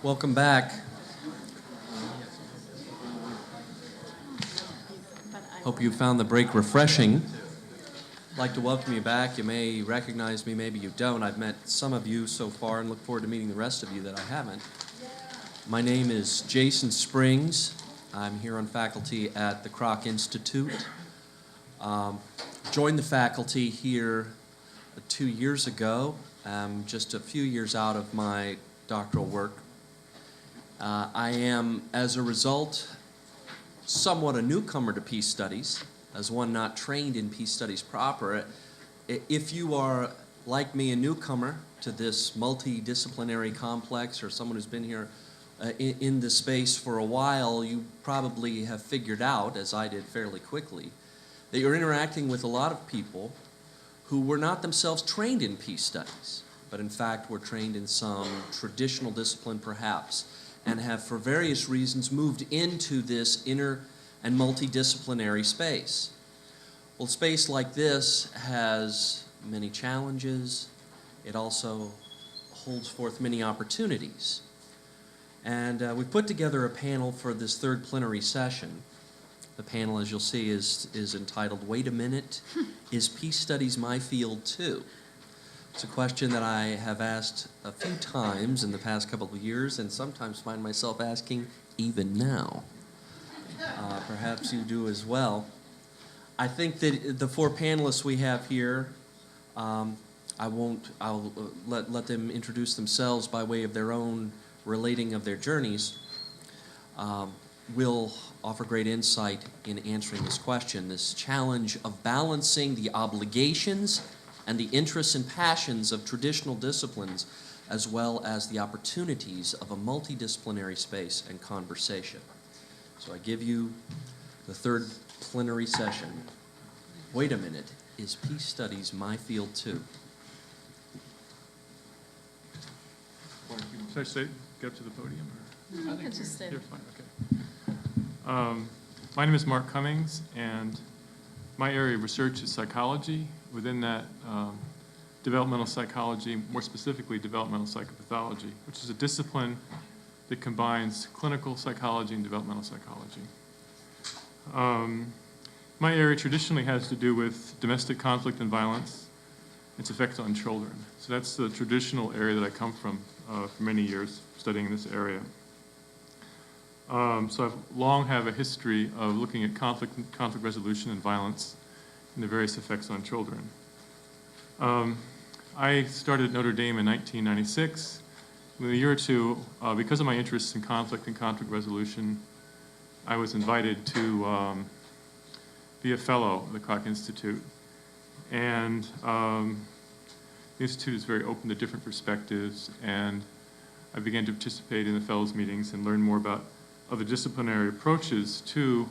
Welcome back. Hope you found the break refreshing. I'd like to welcome you back. You may recognize me, maybe you don't. I've met some of you so far and look forward to meeting the rest of you that I haven't. My name is Jason Springs. I'm here on faculty at the Kroc Institute. Joined the faculty here 2 years ago, just a few years out of my doctoral work. I am, as a result, somewhat a newcomer to peace studies, as one not trained in peace studies proper. If you are, like me, a newcomer to this multidisciplinary complex, or someone who's been here in this space for a while, you probably have figured out, as I did fairly quickly, that you're interacting with a lot of people who were not themselves trained in peace studies, but in fact were trained in some traditional discipline perhaps, and have for various reasons moved into this inter and multidisciplinary space. Well, a space like this has many challenges. It also holds forth many opportunities. And we put together a panel for this third plenary session. The panel, as you'll see, is entitled, "Wait a Minute, Is Peace Studies My Field Too?" It's a question that I have asked a few times in the past couple of years and sometimes find myself asking even now. Perhaps you do as well. I think that the four panelists we have here, I'll let them introduce themselves by way of their own relating of their journeys, will offer great insight in answering this question, this challenge of balancing the obligations and the interests and passions of traditional disciplines, as well as the opportunities of a multidisciplinary space and conversation. So I give you the third plenary session. Wait a minute, is peace studies my field too? Should I say, get up to the podium? Or? You can just stay. You're fine, okay. My name is Mark Cummings, and my area of research is psychology. Within that, developmental psychology, more specifically developmental psychopathology, which is a discipline that combines clinical psychology and developmental psychology. My area traditionally has to do with domestic conflict and violence, its effects on children. So that's the traditional area that I come from for many years, studying this area. So I've long have a history of looking at conflict resolution and violence and the various effects on children. I started at Notre Dame in 1996. Within a year or two, because of my interests in conflict and conflict resolution, I was invited to be a fellow of the Kroc Institute. And the Institute is very open to different perspectives, and I began to participate in the fellows meetings and learn more about other disciplinary approaches to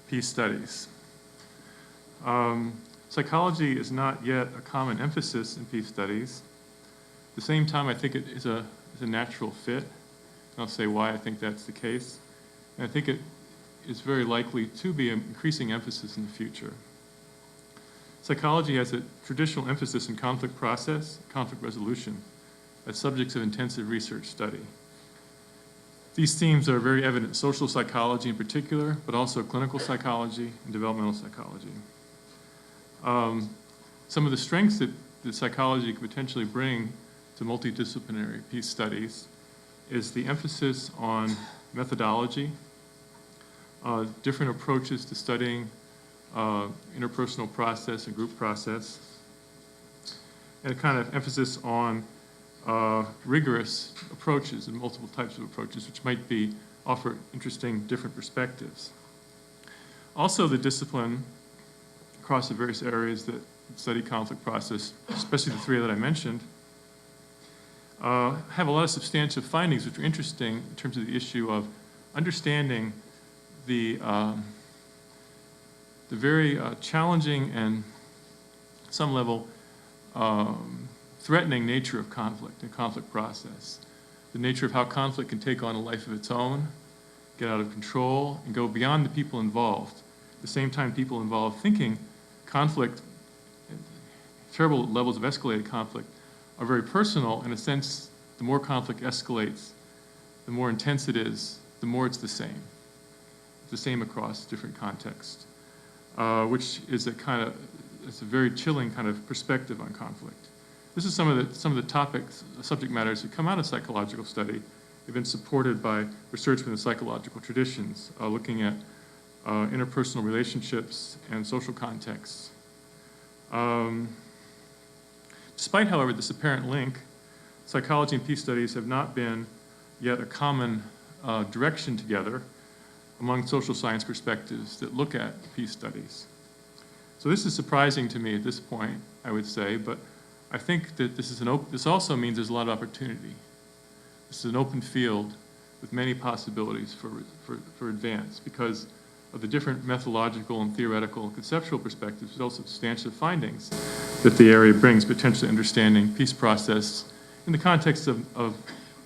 peace studies. Psychology is not yet a common emphasis in peace studies. At the same time, I think it is a natural fit, and I'll say why I think that's the case. And I think it is very likely to be an increasing emphasis in the future. Psychology has a traditional emphasis in conflict process, conflict resolution, as subjects of intensive research study. These themes are very evident in social psychology in particular, but also clinical psychology and developmental psychology. Some of the strengths that psychology could potentially bring to multidisciplinary peace studies is the emphasis on methodology, different approaches to studying interpersonal process and group process, and a kind of emphasis on rigorous approaches and multiple types of approaches, which might offer interesting different perspectives. Also, the discipline across the various areas that study conflict process, especially the three that I mentioned, have a lot of substantive findings which are interesting in terms of the issue of understanding the very challenging and, at some level, threatening nature of conflict and conflict process. The nature of how conflict can take on a life of its own, get out of control, and go beyond the people involved. At the same time, people involved thinking conflict, terrible levels of escalated conflict, are very personal. In a sense, the more conflict escalates, the more intense it is, the more it's the same. It's the same across different contexts, which is it's a very chilling kind of perspective on conflict. This is some of the topics, subject matters that come out of psychological study. They've been supported by research within psychological traditions, looking at interpersonal relationships and social contexts. Despite, however, this apparent link, psychology and peace studies have not been yet a common direction together among social science perspectives that look at peace studies. So this is surprising to me at this point, I would say, but I think that this also means there's a lot of opportunity. This is an open field with many possibilities for advance because of the different methodological and theoretical and conceptual perspectives, but also substantial findings that the area brings, potentially understanding peace process in the context of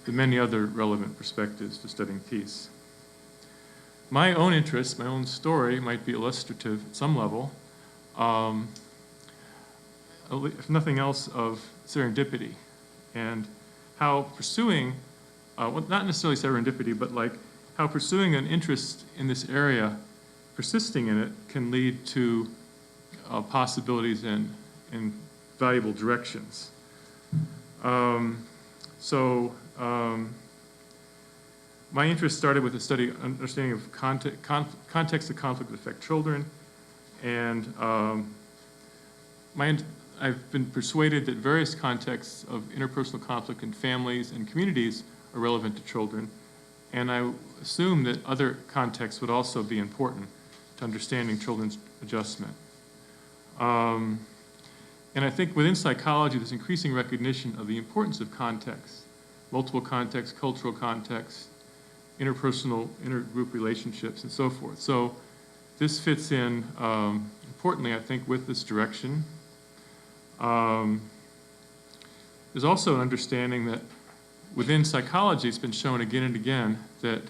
the many other relevant perspectives to studying peace. My own interest, my own story might be illustrative at some level, if nothing else, of serendipity and how pursuing, well, not necessarily serendipity, but like how pursuing an interest in this area, persisting in it, can lead to possibilities in valuable directions. My interest started with a study, understanding of context of conflict that affect children, and I've been persuaded that various contexts of interpersonal conflict in families and communities are relevant to children, and I assume that other contexts would also be important to understanding children's adjustment. And I think within psychology, there's increasing recognition of the importance of context, multiple contexts, cultural contexts, interpersonal, intergroup relationships, and so forth. So this fits in, importantly, I think, with this direction. There's also an understanding that within psychology, it's been shown again and again that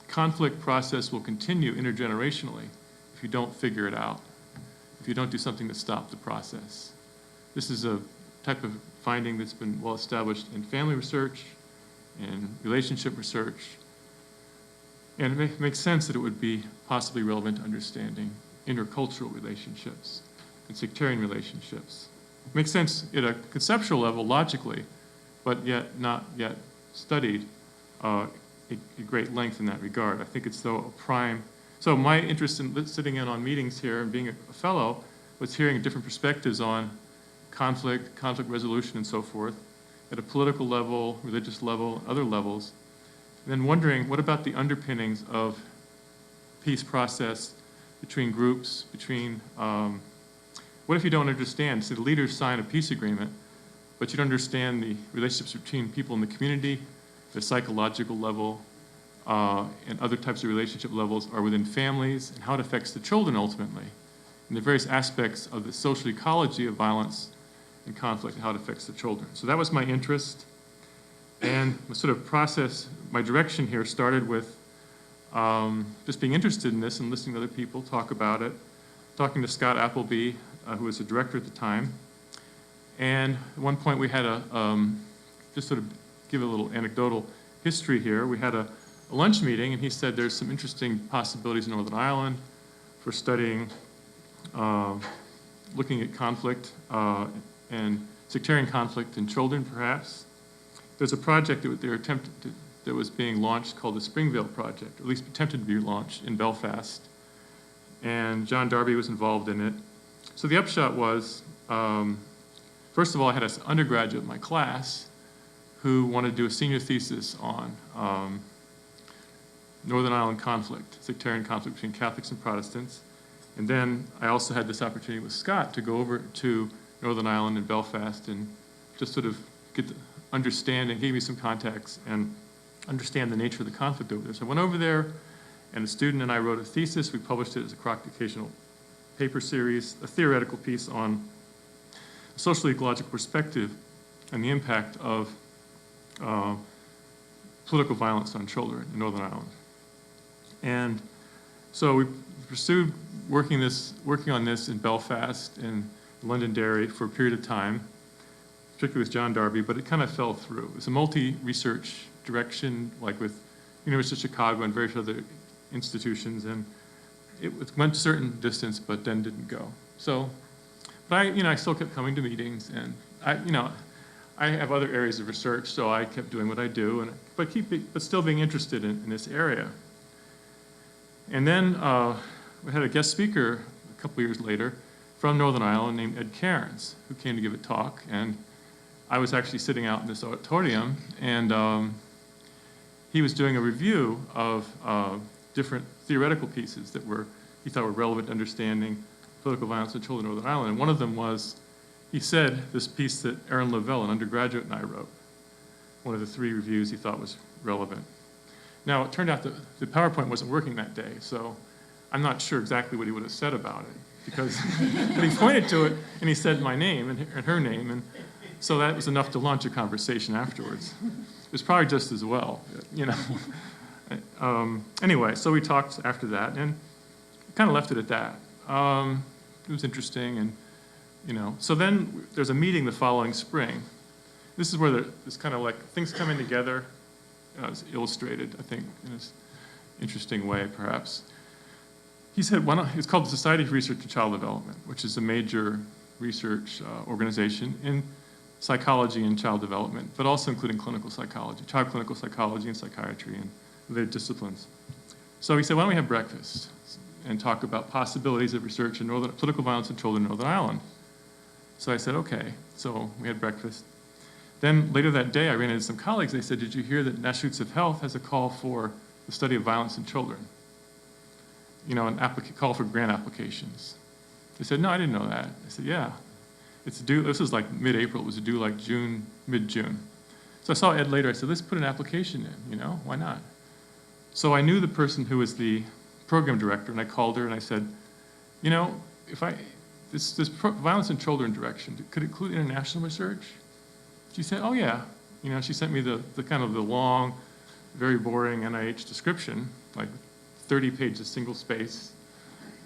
conflict process will continue intergenerationally if you don't figure it out, if you don't do something to stop the process. This is a type of finding that's been well established in family research and relationship research. And it makes sense that it would be possibly relevant to understanding intercultural relationships and sectarian relationships. It makes sense at a conceptual level, logically, but yet not yet studied at great length in that regard. I think it's though a prime. So my interest in sitting in on meetings here and being a fellow was hearing different perspectives on conflict resolution, and so forth, at a political level, religious level, other levels, and then wondering what about the underpinnings of peace process between groups, what if you don't understand? So the leaders sign a peace agreement, but you don't understand the relationships between people in the community, the psychological level, and other types of relationship levels are within families, and how it affects the children ultimately, and the various aspects of the social ecology of violence and conflict and how it affects the children. So that was my interest. And the sort of process, my direction here started with just being interested in this and listening to other people talk about it, talking to Scott Appleby, who was the director at the time. And at one point we had just sort of give a little anecdotal history here, we had a lunch meeting, and he said there's some interesting possibilities in Northern Ireland for studying, looking at conflict and sectarian conflict in children, perhaps. There's a project that was being launched called the Springvale Project, or at least attempted to be launched in Belfast, and John Darby was involved in it. So the upshot was, first of all, I had an undergraduate in my class who wanted to do a senior thesis on Northern Ireland conflict, sectarian conflict between Catholics and Protestants. And then I also had this opportunity with Scott to go over to Northern Ireland and Belfast and just sort of get the understanding, gave me some contacts and understand the nature of the conflict over there. So I went over there, and a student and I wrote a thesis. We published it as a Kroc occasional paper series, a theoretical piece on a social ecological perspective and the impact of political violence on children in Northern Ireland. And so we pursued working on this in Belfast and Londonderry for a period of time, particularly with John Darby, but it kind of fell through. It was a multi-research direction, like with University of Chicago and various other institutions, and it went a certain distance, but then didn't go. So, but I still kept coming to meetings, and I have other areas of research, so I kept doing what I do, but still being interested in this area. And then we had a guest speaker a couple years later from Northern Ireland named Ed Cairns, who came to give a talk, and I was actually sitting out in this auditorium, and he was doing a review of different theoretical pieces that he thought were relevant to understanding political violence in children in Northern Ireland. And one of them was, he said, this piece that Aaron Lavelle, an undergraduate, and I wrote, one of the 3 reviews he thought was relevant. Now, it turned out that the PowerPoint wasn't working that day, so I'm not sure exactly what he would have said about it, because but he pointed to it, and he said my name and her name, and so that was enough to launch a conversation afterwards. It was probably just as well, Anyway, so we talked after that, and kind of left it at that. It was interesting, and so then there's a meeting the following spring. This is where there's kind of like things coming together. It's illustrated, I think, in an interesting way, perhaps. He said, it's called the Society for Research in Child Development, which is a major research organization in psychology and child development, but also including clinical psychology, child clinical psychology and psychiatry and related disciplines. So he said, why don't we have breakfast and talk about possibilities of research in political violence in children in Northern Ireland? So I said, okay. So we had breakfast. Then later that day, I ran into some colleagues. They said, did you hear that National Institutes of Health has a call for the study of violence in children? An call for grant applications. They said, no, I didn't know that. I said, yeah. It's due, this was like mid-April. It was due like mid-June. So I saw Ed later. I said, let's put an application in, why not? So I knew the person who was the program director, and I called her and I said, if this violence in children direction, could it include international research? She said, oh yeah. She sent me the kind of the long, very boring NIH description, like 30 pages, single space,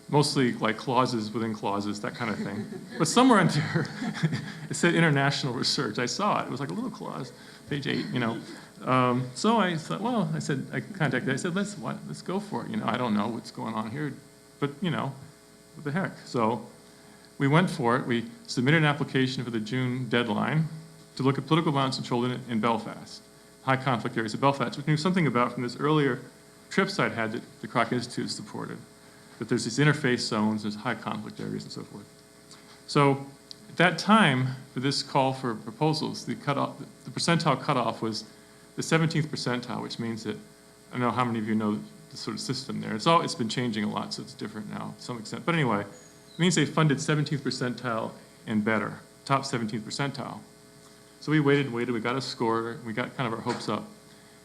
mostly like clauses within clauses, that kind of thing. But somewhere in there, it said international research. I saw it. It was like a little clause, page 8, So I thought, I contacted, I said, let's go for it. I don't know what's going on here, but what the heck. So we went for it. We submitted an application for the June deadline to look at political violence in children in Belfast, high conflict areas of Belfast, which we knew something about from this earlier trips I'd had that the Kroc Institute supported, that there's these interface zones, there's high conflict areas and so forth. So at that time, for this call for proposals, the percentile cutoff was the 17th percentile, which means that, I don't know how many of you know the sort of system there. It's been changing a lot, so it's different now to some extent. But anyway, it means they funded 17th percentile and better, top 17th percentile. So we waited, we got a score, we got kind of our hopes up.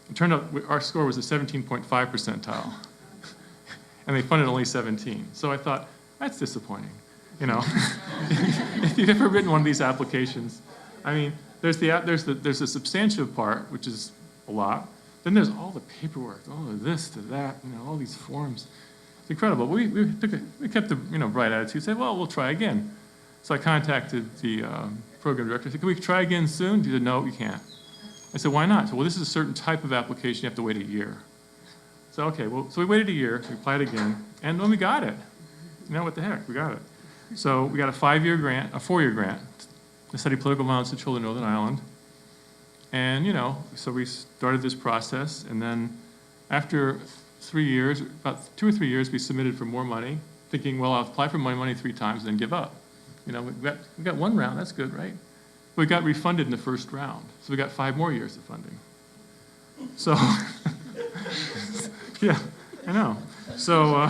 It turned out our score was a 17.5 percentile, and they funded only 17. So I thought, that's disappointing, If you've ever written one of these applications, I mean, there's the substantive part, which is a lot. Then there's all the paperwork, all of this to that, all these forms. It's incredible. We kept the bright attitude, said, well, we'll try again. So I contacted the program director. I said, can we try again soon? He said, no, you can't. I said, why not? So, well, this is a certain type of application. You have to wait a year. So, okay, so we waited a year. We applied again. And then we got it. What the heck? We got it. So we got a 4-year grant to study political violence in children in Northern Ireland. And, so we started this process. And then after 3 years, about 2 or 3 years, we submitted for more money, thinking, well, I'll apply for money 3 times and then give up. We got 1 round, that's good, right? We got refunded in the first round, so we got 5 more years of funding. So, yeah, I know. So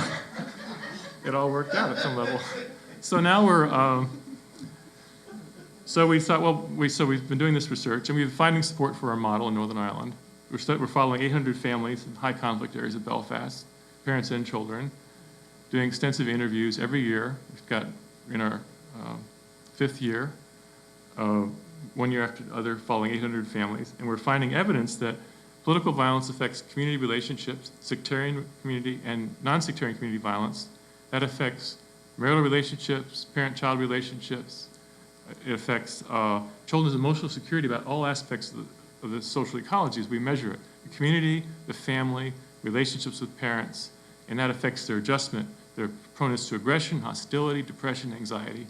it all worked out at some level. So now so we thought, we've been doing this research, and we've been finding support for our model in Northern Ireland. We're following 800 families in high conflict areas of Belfast, parents and children, doing extensive interviews every year. We've got in our 5th year, 1 year after the other, following 800 families, and we're finding evidence that political violence affects community relationships, sectarian community and non-sectarian community violence. That affects marital relationships, parent-child relationships. It affects children's emotional security about all aspects of the social ecology as we measure it. The community, the family, relationships with parents, and that affects their adjustment, their proneness to aggression, hostility, depression, anxiety.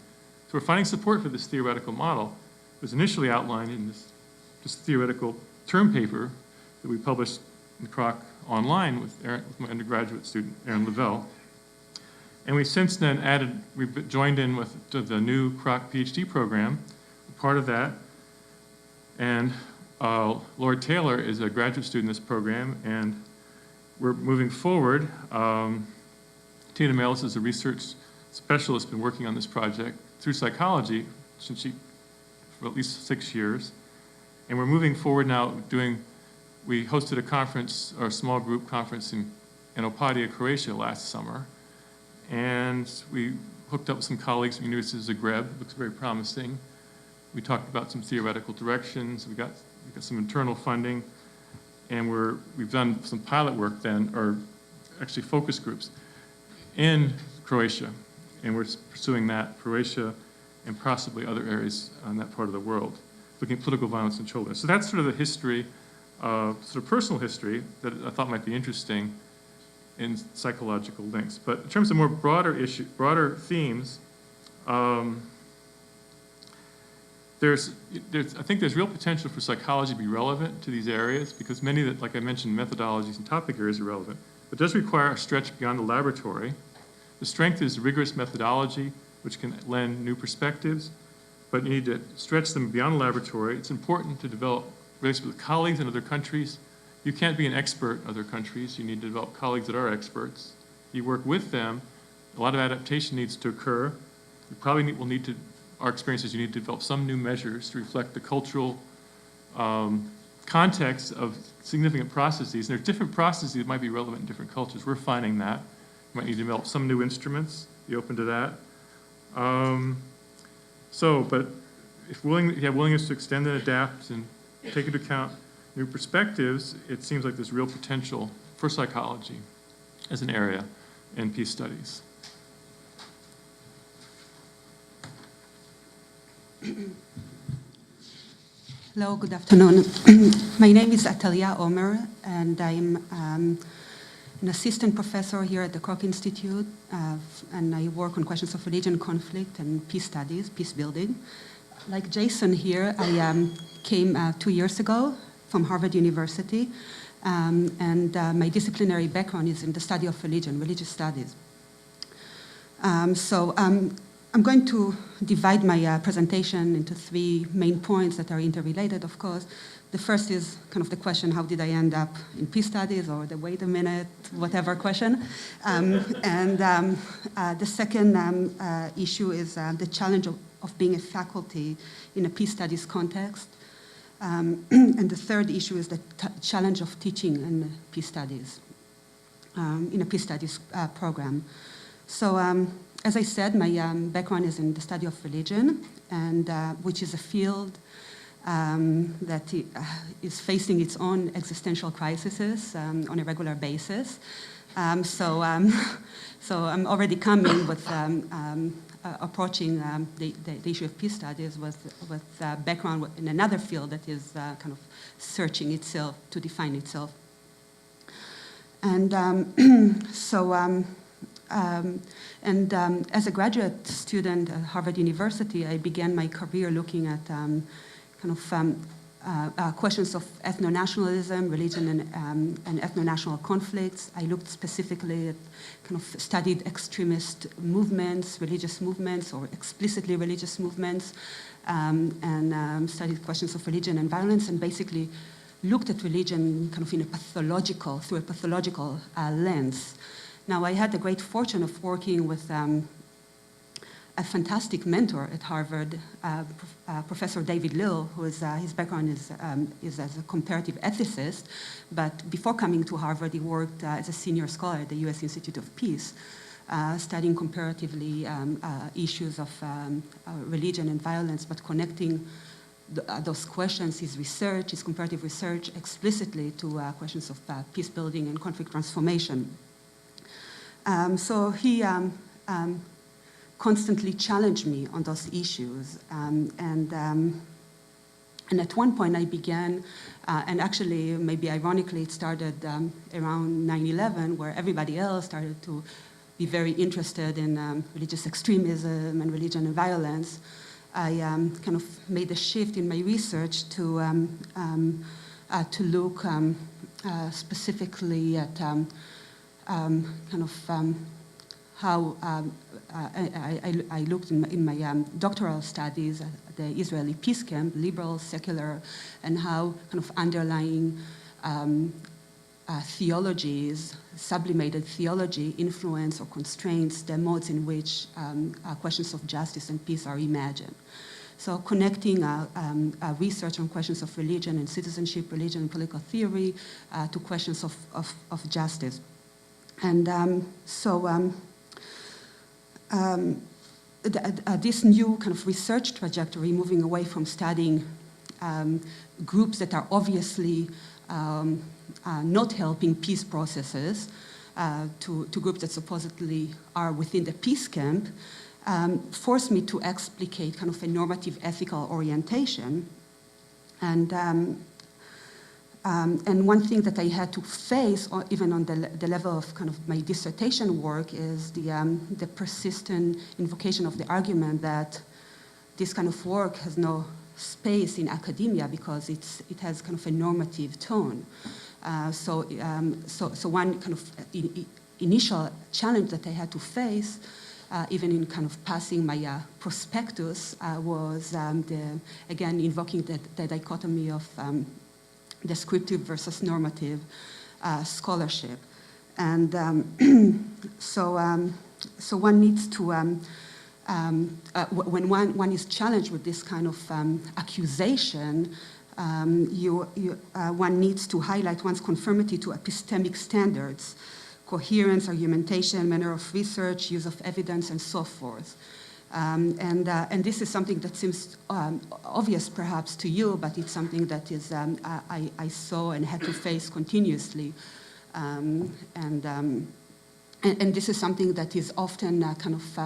So we're finding support for this theoretical model. It was initially outlined in this theoretical term paper that we published in Kroc online with my undergraduate student, Aaron Lavelle. And we've since then we've joined in with the new Kroc PhD program, part of that. And Lord Taylor is a graduate student in this program, and we're moving forward. Tina Melis is a research specialist, been working on this project through psychology for at least 6 years. And we're moving forward now we hosted a conference, or a small group conference in Opatija, Croatia last summer. And we hooked up with some colleagues from the University of Zagreb. It looks very promising. We talked about some theoretical directions. We got some internal funding. And we've done some pilot work then, or actually focus groups in Croatia. And we're pursuing that, Croatia and possibly other areas on that part of the world, looking at political violence in children. So that's sort of the history, sort of personal history that I thought might be interesting in psychological links. But in terms of more broader themes, I think there's real potential for psychology to be relevant to these areas because many that, like I mentioned, methodologies and topic areas are relevant. But it does require a stretch beyond the laboratory. The strength is rigorous methodology, which can lend new perspectives, but you need to stretch them beyond the laboratory. It's important to develop relationships with colleagues in other countries. You can't be an expert in other countries. You need to develop colleagues that are experts. You work with them. A lot of adaptation needs to occur. You probably will need to, our experience is you need to develop some new measures to reflect the cultural context of significant processes. And there are different processes that might be relevant in different cultures. We're finding that. You might need to develop some new instruments. Be open to that. But if you have willingness to extend and adapt and take into account new perspectives, it seems like there's real potential for psychology as an area in peace studies. Hello, good afternoon. My name is Italia Omer, and I'm an assistant professor here at the Kroc Institute, and I work on questions of religion, conflict, and peace studies, peace building. Like Jason here, I came 2 years ago from Harvard University, and my disciplinary background is in the study of religion, religious studies. I'm going to divide my presentation into 3 main points that are interrelated, of course. The first is kind of the question, how did I end up in peace studies, or the wait a minute, whatever question. The second issue is the challenge of being a faculty in a peace studies context. And the third issue is the challenge of teaching in peace studies, in a peace studies program. So, as I said, my background is in the study of religion, and which is a field that is facing its own existential crises on a regular basis. So I'm already coming with approaching the issue of peace studies with background in another field that is kind of searching itself to define itself. And as a graduate student at Harvard University, I began my career looking at questions of ethno-nationalism, religion, and ethno-national conflicts. I looked specifically at studied extremist movements, religious movements, or explicitly religious movements, and studied questions of religion and violence, and basically looked at religion through a pathological lens. Now, I had the great fortune of working with a fantastic mentor at Harvard, Professor David Lill, who is, his background is as a comparative ethicist, but before coming to Harvard, he worked as a senior scholar at the U.S. Institute of Peace, studying comparatively issues of religion and violence, but connecting those questions, his research, his comparative research, explicitly to questions of peace building and conflict transformation. So he constantly challenged me on those issues, and And at one point I began, and actually maybe ironically it started around 9/11, where everybody else started to be very interested in religious extremism and religion and violence. I kind of made a shift in my research to look specifically at how I looked in my doctoral studies at the Israeli peace camp, liberal, secular, and how kind of underlying theologies, sublimated theology, influence or constraints the modes in which questions of justice and peace are imagined. So connecting research on questions of religion and citizenship, religion and political theory to questions of justice. And this new kind of research trajectory, moving away from studying groups that are obviously not helping peace processes to groups that supposedly are within the peace camp, forced me to explicate kind of a normative ethical orientation. And one thing that I had to face, even on the level of kind of my dissertation work, is the persistent invocation of the argument that this kind of work has no space in academia because it has kind of a normative tone. So one kind of initial challenge that I had to face, even in kind of passing my prospectus, was again invoking the dichotomy of descriptive versus normative scholarship. And so one needs to, when one is challenged with this kind of accusation, one needs to highlight one's conformity to epistemic standards, coherence, argumentation, manner of research, use of evidence, and so forth. And this is something that seems obvious perhaps to you, but it's something that is I saw and had to face continuously. And this is something that is often kind of,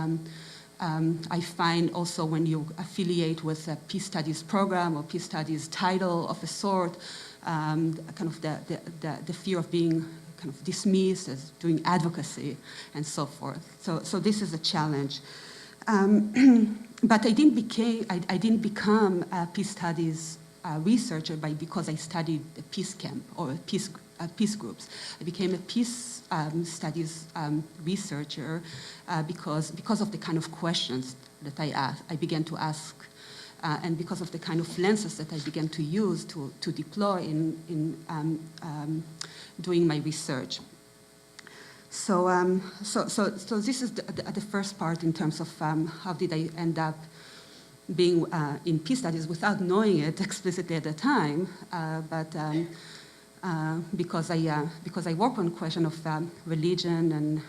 I find also when you affiliate with a peace studies program or peace studies title of a sort, kind of the fear of being kind of dismissed as doing advocacy and so forth. So this is a challenge. But I didn't become a peace studies researcher because I studied a peace camp or peace groups. I became a peace studies researcher because of the kind of questions that I began to ask, and because of the kind of lenses that I began to use to deploy in doing my research. So this is the first part in terms of how did I end up being in peace studies without knowing it explicitly at the time, but because I work on question of religion and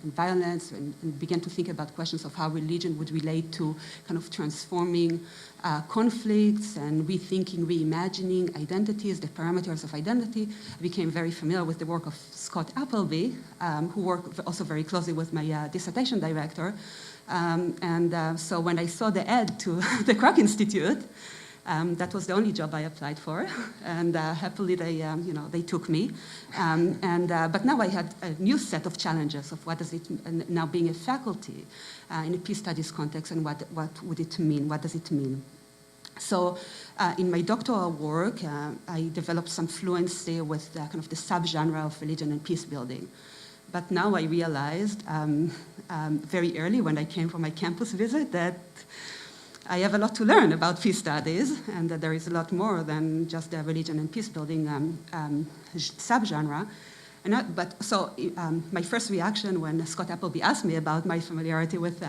violence and began to think about questions of how religion would relate to kind of transforming conflicts and rethinking, reimagining identities, the parameters of identity. I became very familiar with the work of Scott Appleby, who worked also very closely with my dissertation director. So when I saw the ad to the Kroc Institute, that was the only job I applied for, and happily they took me. But now I had a new set of challenges of what does it now being a faculty in a peace studies context, and what would it mean? What does it mean? So in my doctoral work, I developed some fluency with kind of the subgenre of religion and peace building. But now I realized very early when I came for my campus visit that I have a lot to learn about peace studies, and that there is a lot more than just the religion and peace building subgenre. My first reaction when Scott Appleby asked me about my familiarity with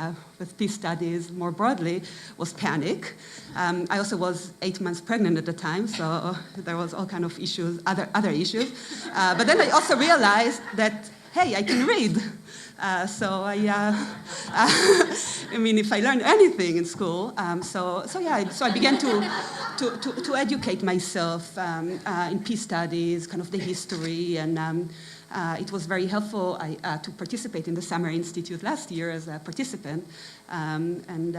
peace studies more broadly was panic. I also was 8 months pregnant at the time, so there was all kind of issues, other issues. But then I also realized that, hey, I can read. So I mean, if I learned anything in school, so I began to educate myself in peace studies, kind of the history, and it was very helpful to participate in the Summer Institute last year as a participant, and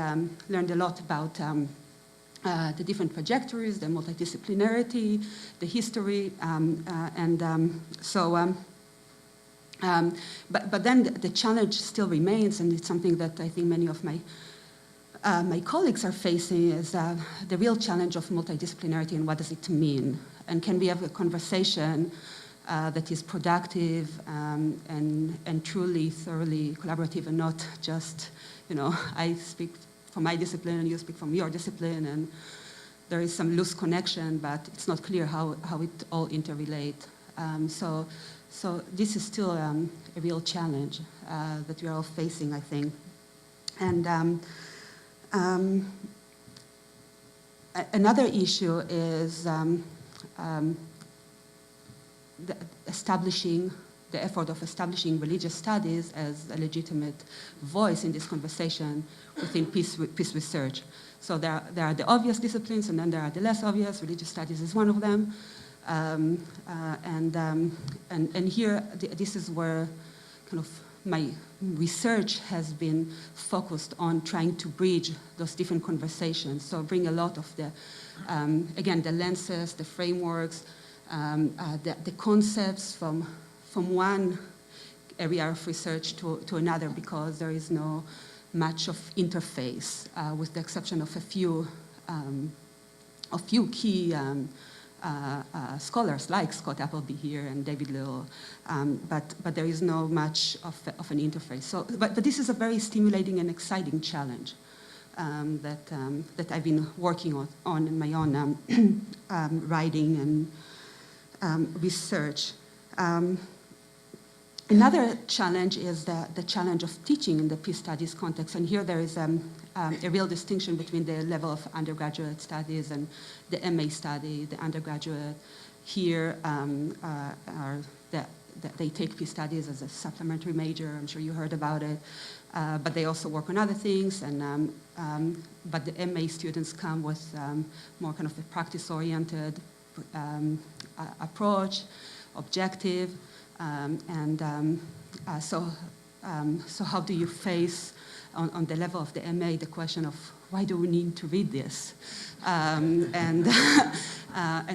learned a lot about the different trajectories, the multidisciplinarity, the history, but then the challenge still remains, and it's something that I think many of my colleagues are facing, is the real challenge of multidisciplinarity and what does it mean? And can we have a conversation that is productive and truly, thoroughly collaborative, and not just, I speak from my discipline and you speak from your discipline, and there is some loose connection, but it's not clear how it all interrelate. So this is still a real challenge that we are all facing, I think. And another issue is the effort of establishing religious studies as a legitimate voice in this conversation within peace research. So there are the obvious disciplines, and then there are the less obvious. Religious studies is one of them. And here, this is where kind of my research has been focused on trying to bridge those different conversations. So bring a lot of the, again, the lenses, the frameworks, the concepts from one area of research to another, because there is no much of interface, with the exception of a few key scholars like Scott Appleby here and David Little, but there is no much of an interface. So, but this is a very stimulating and exciting challenge that I've been working on in my own writing and research. Another challenge is the challenge of teaching in the peace studies context, and here there is a real distinction between the level of undergraduate studies and the MA study. The undergraduate here they take peace studies as a supplementary major. I'm sure you heard about it, but they also work on other things. And but the MA students come with more kind of a practice-oriented approach, objective. So how do you face, on the level of the MA, the question of why do we need to read this, and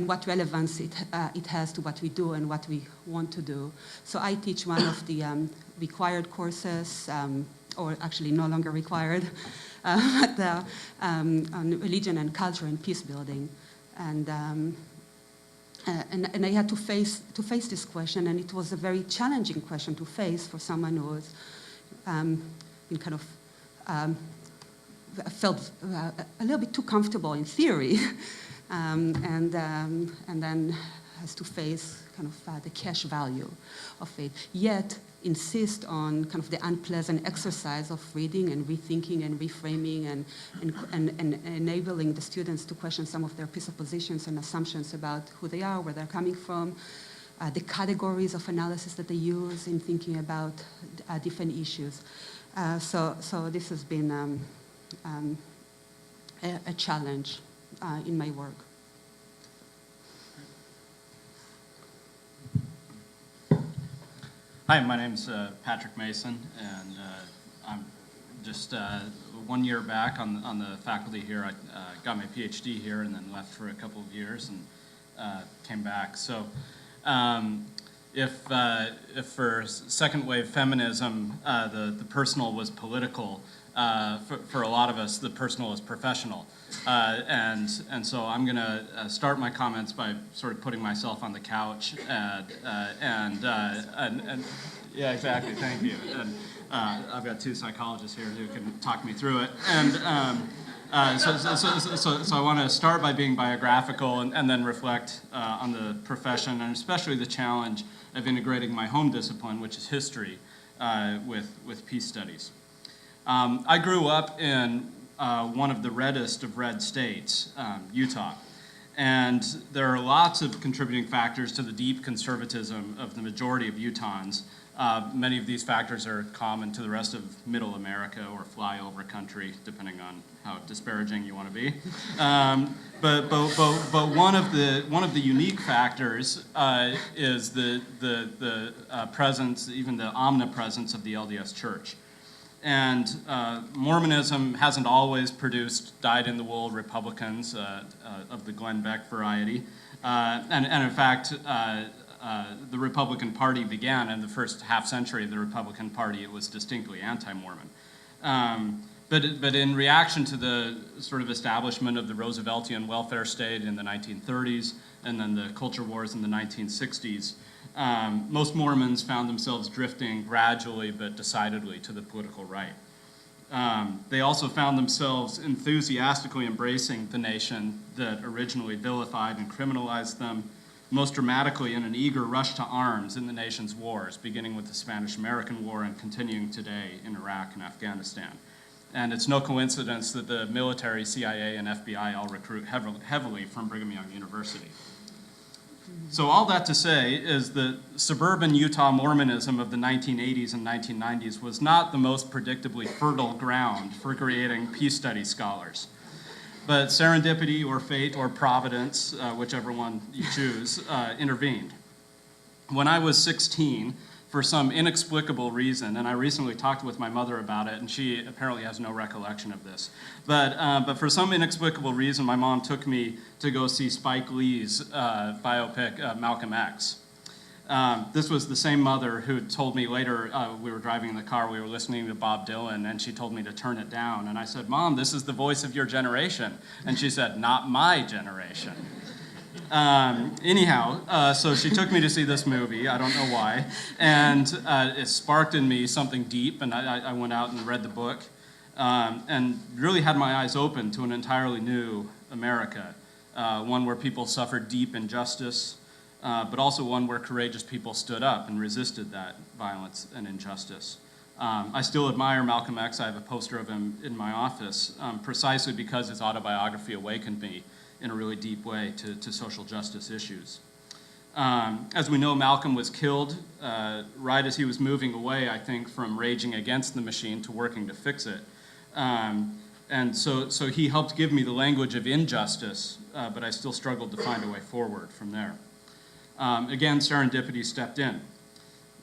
what relevance it has to what we do and what we want to do? So I teach one of the required courses, or actually no longer required, on religion and culture and peace building, and I had to face this question, and it was a very challenging question to face for someone who was been kind of felt a little bit too comfortable in theory, and then has to face kind of the cash value of it. Yet insist on kind of the unpleasant exercise of reading and rethinking and reframing and enabling the students to question some of their presuppositions and assumptions about who they are, where they're coming from, the categories of analysis that they use in thinking about different issues. So this has been a challenge in my work. Hi, my name's Patrick Mason, and I'm just 1 year back on the faculty here. I got my PhD here and then left for a couple of years and came back. So if for second wave feminism the personal was political, for a lot of us the personal is professional. And so I'm going to start my comments by sort of putting myself on the couch and yeah, exactly. Thank you. And I've got two psychologists here who can talk me through it. And so I want to start by being biographical and then reflect on the profession, and especially the challenge of integrating my home discipline, which is history, with peace studies. I grew up in one of the reddest of red states, Utah. And there are lots of contributing factors to the deep conservatism of the majority of Utahns. Many of these factors are common to the rest of Middle America or flyover country, depending on how disparaging you want to be. But one of the unique factors is the presence, even the omnipresence of the LDS Church. And Mormonism hasn't always produced dyed-in-the-wool Republicans of the Glenn Beck variety. And in fact, the Republican Party began in the first half century of the Republican Party. It was distinctly anti-Mormon. But in reaction to the sort of establishment of the Rooseveltian welfare state in the 1930s and then the culture wars in the 1960s, most Mormons found themselves drifting gradually but decidedly to the political right. They also found themselves enthusiastically embracing the nation that originally vilified and criminalized them, most dramatically in an eager rush to arms in the nation's wars, beginning with the Spanish-American War and continuing today in Iraq and Afghanistan. And it's no coincidence that the military, CIA, and FBI all recruit heavily from Brigham Young University. So all that to say is that suburban Utah Mormonism of the 1980s and 1990s was not the most predictably fertile ground for creating peace study scholars. But serendipity or fate or providence, whichever one you choose, intervened. When I was 16, for some inexplicable reason, and I recently talked with my mother about it, and she apparently has no recollection of this, but for some inexplicable reason, my mom took me to go see Spike Lee's biopic, Malcolm X. This was the same mother who told me later, we were driving in the car, we were listening to Bob Dylan, and she told me to turn it down. And I said, "Mom, this is the voice of your generation." And she said, "Not my generation." So she took me to see this movie, I don't know why, and it sparked in me something deep, and I went out and read the book, and really had my eyes open to an entirely new America, one where people suffered deep injustice, but also one where courageous people stood up and resisted that violence and injustice. I still admire Malcolm X. I have a poster of him in my office, precisely because his autobiography awakened me in a really deep way to social justice issues. As we know, Malcolm was killed right as he was moving away, I think, from raging against the machine to working to fix it. And so he helped give me the language of injustice, but I still struggled to find a way forward from there. Again, serendipity stepped in.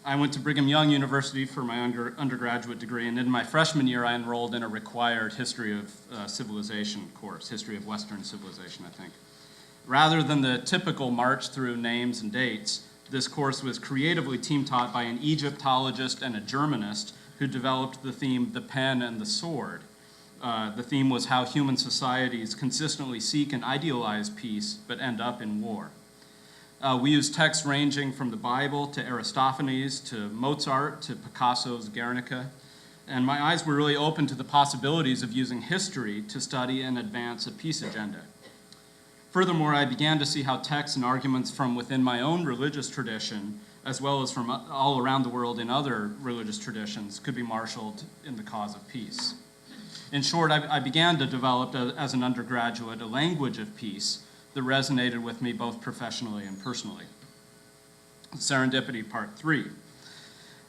I went to Brigham Young University for my undergraduate degree, and in my freshman year, I enrolled in a required history of civilization course, history of Western civilization, I think. Rather than the typical march through names and dates, this course was creatively team-taught by an Egyptologist and a Germanist who developed the theme, the pen and the sword. The theme was how human societies consistently seek and idealize peace, but end up in war. We used texts ranging from the Bible to Aristophanes to Mozart to Picasso's Guernica, and my eyes were really open to the possibilities of using history to study and advance a peace agenda. Furthermore, I began to see how texts and arguments from within my own religious tradition, as well as from all around the world in other religious traditions, could be marshaled in the cause of peace. In short, I began to develop, as an undergraduate, a language of peace that resonated with me both professionally and personally. Serendipity Part 3.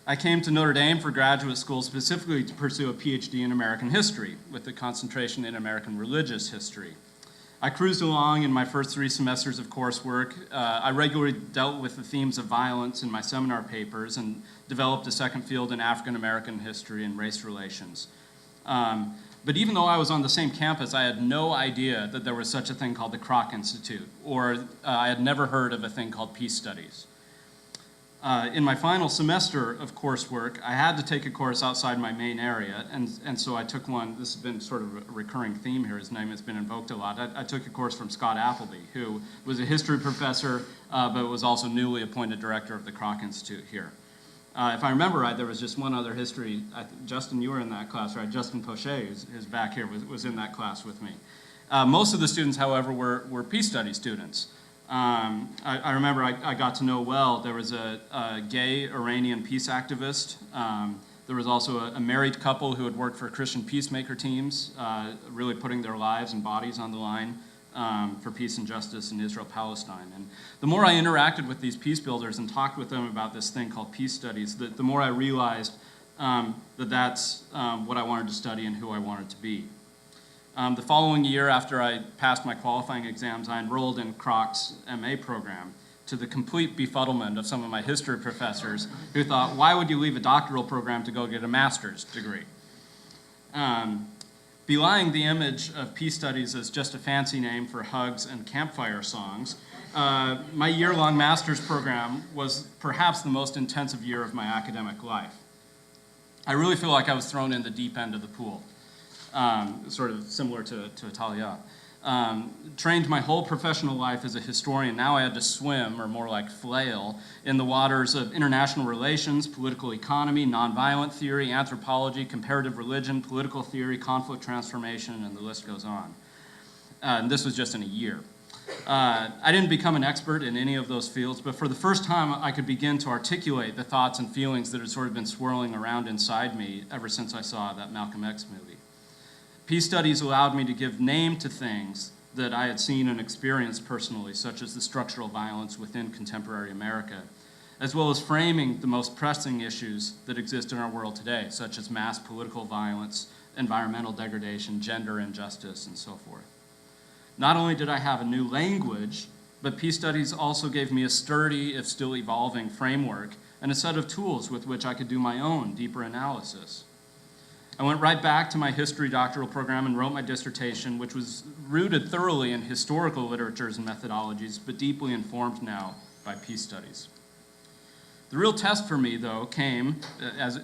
I came to Notre Dame for graduate school specifically to pursue a PhD in American history with a concentration in American religious history. I cruised along in my first 3 semesters of coursework. I regularly dealt with the themes of violence in my seminar papers and developed a second field in African American history and race relations. But even though I was on the same campus, I had no idea that there was such a thing called the Kroc Institute, or I had never heard of a thing called peace studies. In my final semester of coursework, I had to take a course outside my main area, and so I took one. This has been sort of a recurring theme here. His name has been invoked a lot. I took a course from Scott Appleby, who was a history professor, but was also newly appointed director of the Kroc Institute here. If I remember right, there was just one other history. Justin, you were in that class, right? Justin Pochet, who's back here, was in that class with me. Most of the students, however, were peace study students. I remember I got to know well, there was a gay Iranian peace activist. There was also a married couple who had worked for Christian peacemaker teams, really putting their lives and bodies on the line for peace and justice in Israel-Palestine. And the more I interacted with these peace builders and talked with them about this thing called peace studies, the more I realized that's what I wanted to study and who I wanted to be. The following year, after I passed my qualifying exams, I enrolled in Kroc's MA program, to the complete befuddlement of some of my history professors who thought, why would you leave a doctoral program to go get a master's degree? Belying the image of peace studies as just a fancy name for hugs and campfire songs, my year-long master's program was perhaps the most intensive year of my academic life. I really feel like I was thrown in the deep end of the pool, sort of similar to Italia. Trained my whole professional life as a historian. Now I had to swim, or more like flail, in the waters of international relations, political economy, nonviolent theory, anthropology, comparative religion, political theory, conflict transformation, and the list goes on. And this was just in a year. I didn't become an expert in any of those fields, but for the first time I could begin to articulate the thoughts and feelings that had sort of been swirling around inside me ever since I saw that Malcolm X movie. Peace studies allowed me to give name to things that I had seen and experienced personally, such as the structural violence within contemporary America, as well as framing the most pressing issues that exist in our world today, such as mass political violence, environmental degradation, gender injustice, and so forth. Not only did I have a new language, but peace studies also gave me a sturdy, if still evolving, framework and a set of tools with which I could do my own deeper analysis. I went right back to my history doctoral program and wrote my dissertation, which was rooted thoroughly in historical literatures and methodologies, but deeply informed now by peace studies. The real test for me, though, came, as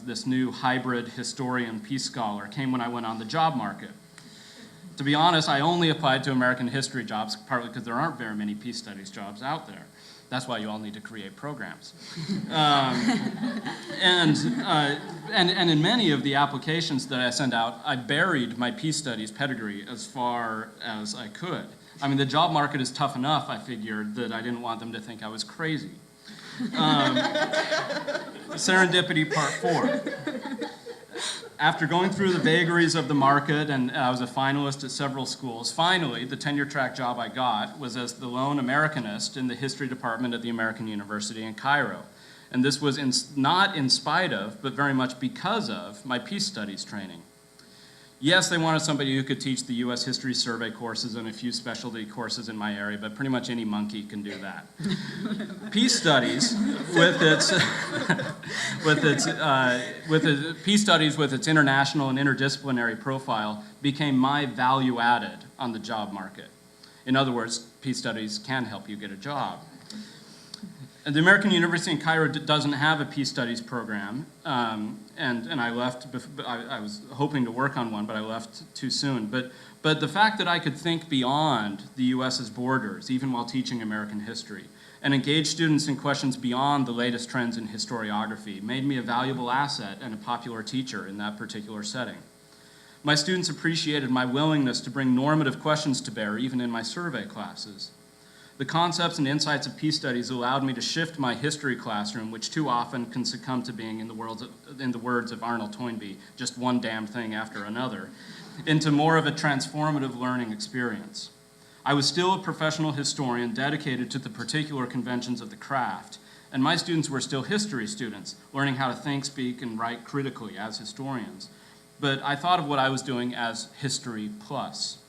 this new hybrid historian peace scholar, came when I went on the job market. To be honest, I only applied to American history jobs, partly because there aren't very many peace studies jobs out there. That's why you all need to create programs. And in many of the applications that I sent out, I buried my peace studies pedigree as far as I could. I mean, the job market is tough enough, I figured, that I didn't want them to think I was crazy. Serendipity part 4. After going through the vagaries of the market, and I was a finalist at several schools, finally, the tenure track job I got was as the lone Americanist in the history department at the American University in Cairo. And this was not in spite of, but very much because of, my peace studies training. Yes, they wanted somebody who could teach the U.S. History Survey courses and a few specialty courses in my area, but pretty much any monkey can do that. Peace studies, with its international and interdisciplinary profile, became my value added on the job market. In other words, peace studies can help you get a job. And the American University in Cairo doesn't have a peace studies program, and I left. I was hoping to work on one, but I left too soon. But the fact that I could think beyond the U.S.'s borders, even while teaching American history, and engage students in questions beyond the latest trends in historiography, made me a valuable asset and a popular teacher in that particular setting. My students appreciated my willingness to bring normative questions to bear, even in my survey classes. The concepts and insights of peace studies allowed me to shift my history classroom, which too often can succumb to being, in the words of Arnold Toynbee, just one damn thing after another, into more of a transformative learning experience. I was still a professional historian dedicated to the particular conventions of the craft, and my students were still history students, learning how to think, speak, and write critically as historians. But I thought of what I was doing as history plus.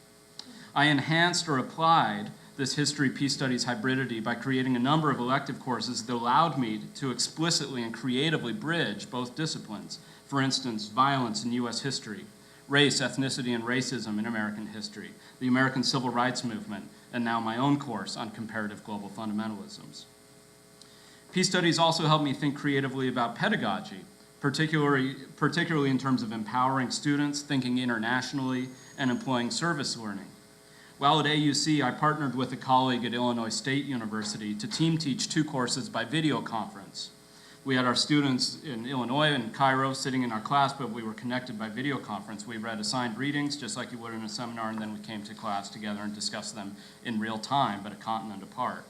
I enhanced or applied this history peace studies hybridity by creating a number of elective courses that allowed me to explicitly and creatively bridge both disciplines. For instance, violence in U.S. history, race, ethnicity, and racism in American history, the American Civil Rights Movement, and now my own course on comparative global fundamentalisms. Peace studies also helped me think creatively about pedagogy, particularly in terms of empowering students, thinking internationally, and employing service learning. While at AUC, I partnered with a colleague at Illinois State University to team teach 2 courses by video conference. We had our students in Illinois and Cairo sitting in our class, but we were connected by video conference. We read assigned readings just like you would in a seminar, and then we came to class together and discussed them in real time, but a continent apart.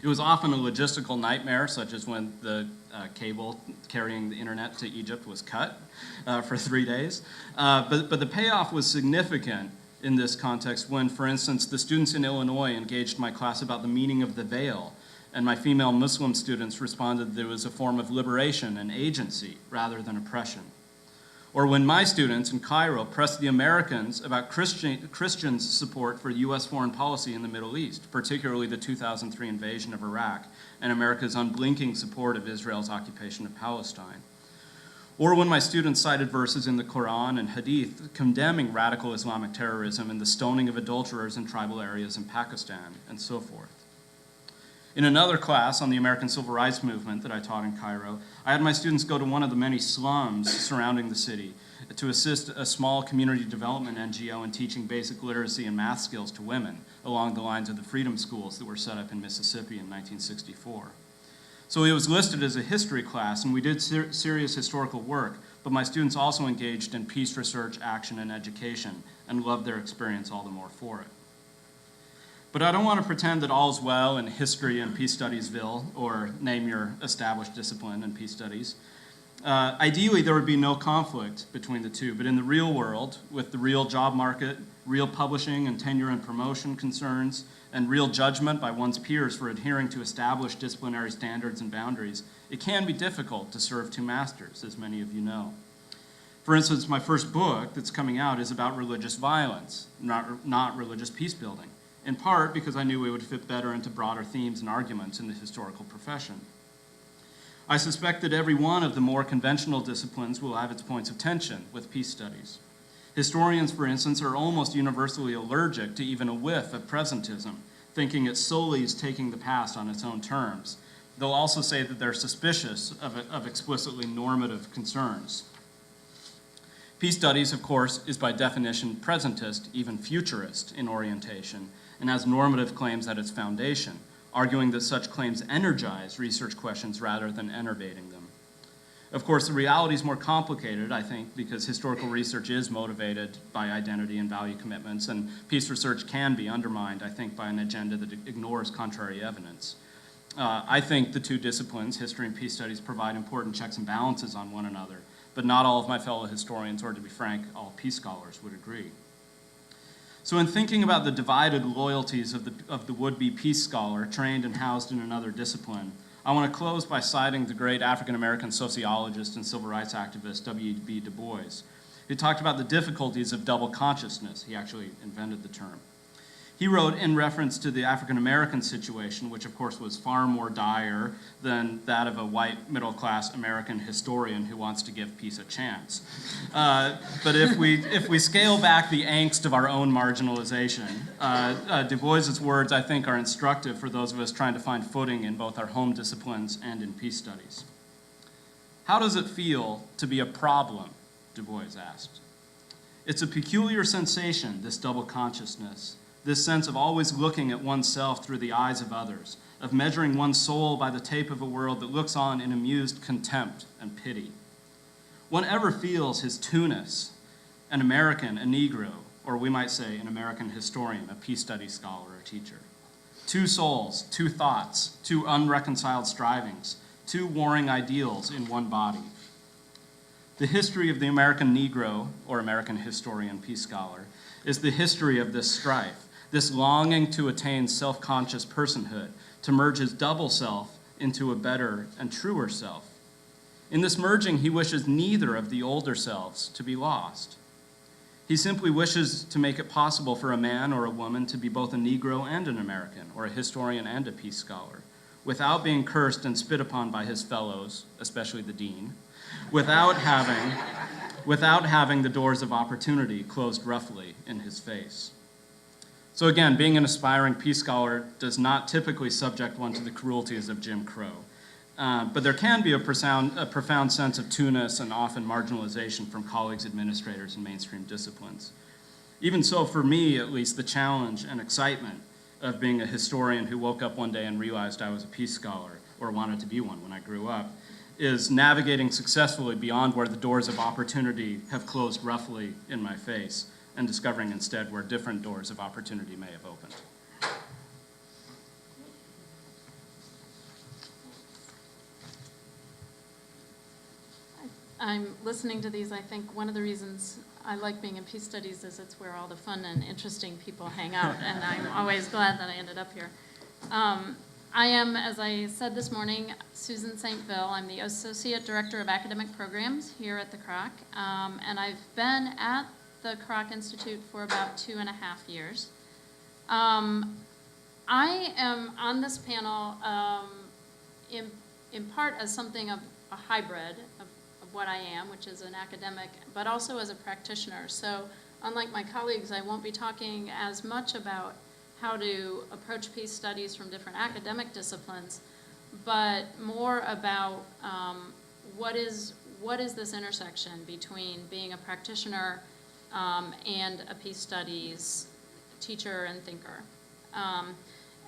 It was often a logistical nightmare, such as when the cable carrying the internet to Egypt was cut for 3 days. But the payoff was significant in this context when, for instance, the students in Illinois engaged my class about the meaning of the veil, and my female Muslim students responded that it was a form of liberation and agency rather than oppression. Or when my students in Cairo pressed the Americans about Christians' support for U.S. foreign policy in the Middle East, particularly the 2003 invasion of Iraq and America's unblinking support of Israel's occupation of Palestine. Or when my students cited verses in the Quran and Hadith condemning radical Islamic terrorism and the stoning of adulterers in tribal areas in Pakistan, and so forth. In another class on the American Civil Rights Movement that I taught in Cairo, I had my students go to one of the many slums surrounding the city to assist a small community development NGO in teaching basic literacy and math skills to women along the lines of the freedom schools that were set up in Mississippi in 1964. So it was listed as a history class, and we did serious historical work, but my students also engaged in peace research, action, and education, and loved their experience all the more for it. But I don't want to pretend that all's well in history and peace studiesville, or name your established discipline in peace studies. Ideally, there would be no conflict between the two, but in the real world, with the real job market, real publishing and tenure and promotion concerns, and real judgment by one's peers for adhering to established disciplinary standards and boundaries, it can be difficult to serve two masters, as many of you know. For instance, my first book that's coming out is about religious violence, not religious peace building, in part because I knew it would fit better into broader themes and arguments in the historical profession. I suspect that every one of the more conventional disciplines will have its points of tension with peace studies. Historians, for instance, are almost universally allergic to even a whiff of presentism, thinking it solely is taking the past on its own terms. They'll also say that they're suspicious of explicitly normative concerns. Peace studies, of course, is by definition presentist, even futurist in orientation, and has normative claims at its foundation, arguing that such claims energize research questions rather than enervating them. Of course, the reality is more complicated, I think, because historical research is motivated by identity and value commitments, and peace research can be undermined, I think, by an agenda that ignores contrary evidence. I think the two disciplines, history and peace studies, provide important checks and balances on one another, but not all of my fellow historians, or to be frank, all peace scholars would agree. So in thinking about the divided loyalties of the would-be peace scholar trained and housed in another discipline, I want to close by citing the great African-American sociologist and civil rights activist W.B. Du Bois, who talked about the difficulties of double consciousness. He actually invented the term. He wrote in reference to the African-American situation, which of course was far more dire than that of a white middle-class American historian who wants to give peace a chance. But if we scale back the angst of our own marginalization, Du Bois's words, I think, are instructive for those of us trying to find footing in both our home disciplines and in peace studies. How does it feel to be a problem? Du Bois asked. It's a peculiar sensation, this double consciousness, this sense of always looking at oneself through the eyes of others, of measuring one's soul by the tape of a world that looks on in amused contempt and pity. One ever feels his two-ness, an American, a Negro, or we might say an American historian, a peace studies scholar, a teacher. Two souls, two thoughts, two unreconciled strivings, two warring ideals in one body. The history of the American Negro, or American historian, peace scholar, is the history of this strife, this longing to attain self-conscious personhood, to merge his double self into a better and truer self. In this merging, he wishes neither of the older selves to be lost. He simply wishes to make it possible for a man or a woman to be both a Negro and an American, or a historian and a peace scholar, without being cursed and spit upon by his fellows, especially the dean, without having the doors of opportunity closed roughly in his face. So again, being an aspiring peace scholar does not typically subject one to the cruelties of Jim Crow. But there can be a profound sense of two-ness and often marginalization from colleagues, administrators, and mainstream disciplines. Even so, for me, at least, the challenge and excitement of being a historian who woke up one day and realized I was a peace scholar, or wanted to be one when I grew up, is navigating successfully beyond where the doors of opportunity have closed roughly in my face, and discovering instead where different doors of opportunity may have opened. I'm listening to these. I think one of the reasons I like being in peace studies is it's where all the fun and interesting people hang out, and I'm always glad that I ended up here. I am, as I said this morning, Susan Saintville. I'm the Associate Director of Academic Programs here at the Kroc, and I've been at the Kroc Institute for about 2.5 years. I am on this panel in part as something of a hybrid of what I am, which is an academic, but also as a practitioner. So unlike my colleagues, I won't be talking as much about how to approach peace studies from different academic disciplines, but more about what is this intersection between being a practitioner and a peace studies teacher and thinker.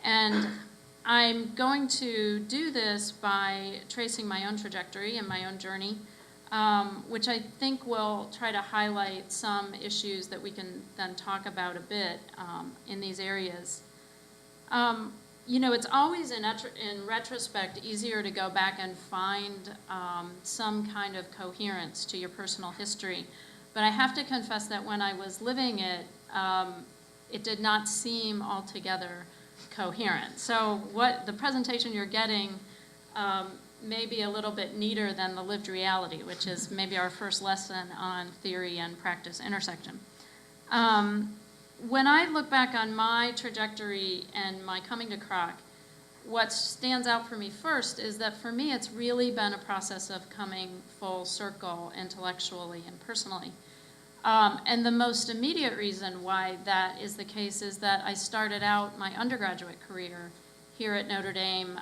And I'm going to do this by tracing my own trajectory and my own journey, which I think will try to highlight some issues that we can then talk about a bit in these areas. You know, it's always in retrospect easier to go back and find some kind of coherence to your personal history. But I have to confess that when I was living it, it did not seem altogether coherent. So what the presentation you're getting may be a little bit neater than the lived reality, which is maybe our first lesson on theory and practice intersection. When I look back on my trajectory and my coming to Kroc, what stands out for me first is that for me it's really been a process of coming full circle intellectually and personally. And the most immediate reason why that is the case is that I started out my undergraduate career here at Notre Dame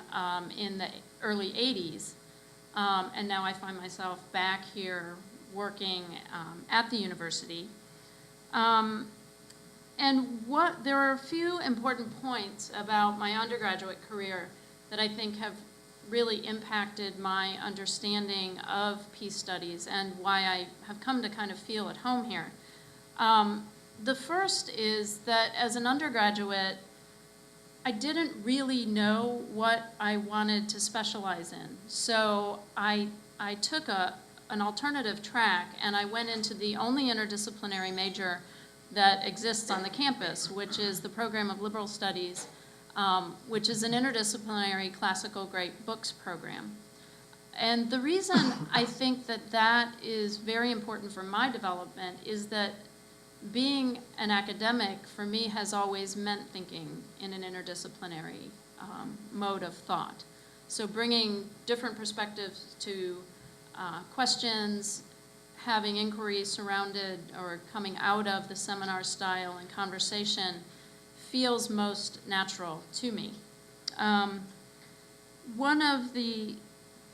in the early 80s. And now I find myself back here working at the university. And there are a few important points about my undergraduate career that I think have really impacted my understanding of peace studies and why I have come to kind of feel at home here. The first is that as an undergraduate, I didn't really know what I wanted to specialize in. So I took an alternative track and I went into the only interdisciplinary major that exists on the campus, which is the program of liberal studies, which is an interdisciplinary classical great books program. And the reason I think that that is very important for my development is that being an academic for me has always meant thinking in an interdisciplinary mode of thought. So bringing different perspectives to questions, having inquiries surrounded or coming out of the seminar style and conversation feels most natural to me. One of the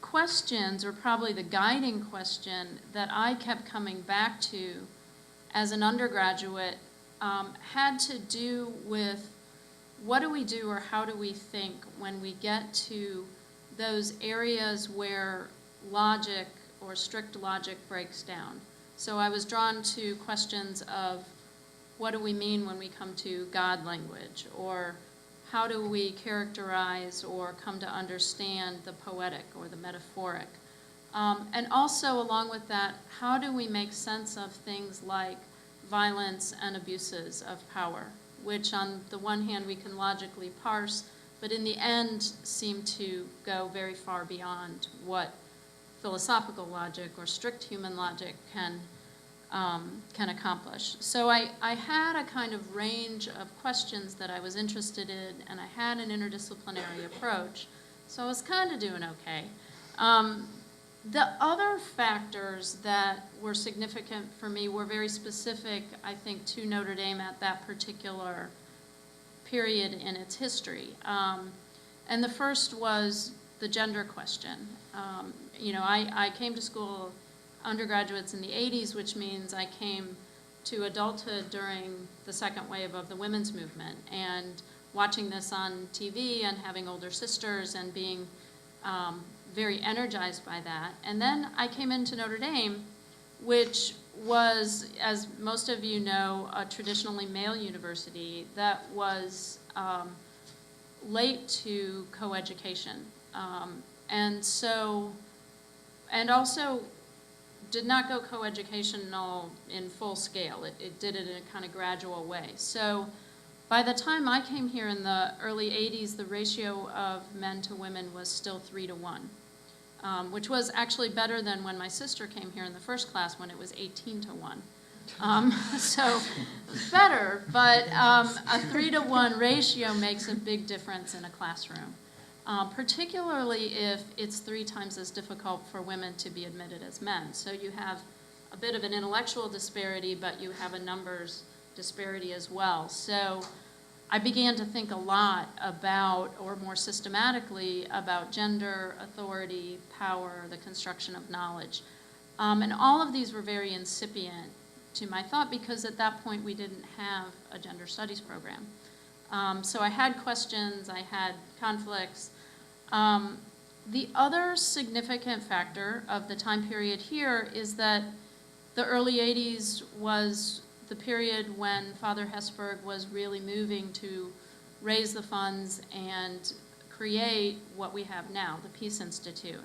questions, or probably the guiding question that I kept coming back to as an undergraduate had to do with what do we do or how do we think when we get to those areas where logic or strict logic breaks down. So I was drawn to questions of what do we mean when we come to God language, or how do we characterize or come to understand the poetic or the metaphoric? And also along with that, how do we make sense of things like violence and abuses of power, which on the one hand we can logically parse, but in the end seem to go very far beyond what philosophical logic or strict human logic can accomplish. So I had a kind of range of questions that I was interested in, and I had an interdisciplinary approach, so I was kind of doing okay. The other factors that were significant for me were very specific, I think, to Notre Dame at that particular period in its history. And the first was the gender question. You know, I came to school undergraduates in the 80s, which means I came to adulthood during the second wave of the women's movement, and watching this on TV and having older sisters and being very energized by that. And then I came into Notre Dame, which was, as most of you know, a traditionally male university that was late to coeducation. And also did not go coeducational in full scale. It did it in a kind of gradual way. So by the time I came here in the early 80s, the ratio of men to women was still 3-to-1, which was actually better than when my sister came here in the first class when it was 18-to-1. So better, but a 3-to-1 ratio makes a big difference in a classroom. particularly if it's 3 times as difficult for women to be admitted as men. So you have a bit of an intellectual disparity, but you have a numbers disparity as well. So I began to think a lot about, or more systematically, about gender, authority, power, the construction of knowledge. And all of these were very incipient to my thought because at that point we didn't have a gender studies program. So I had questions, I had conflicts. The other significant factor of the time period here is that the early 80s was the period when Father Hesburgh was really moving to raise the funds and create what we have now, the Peace Institute.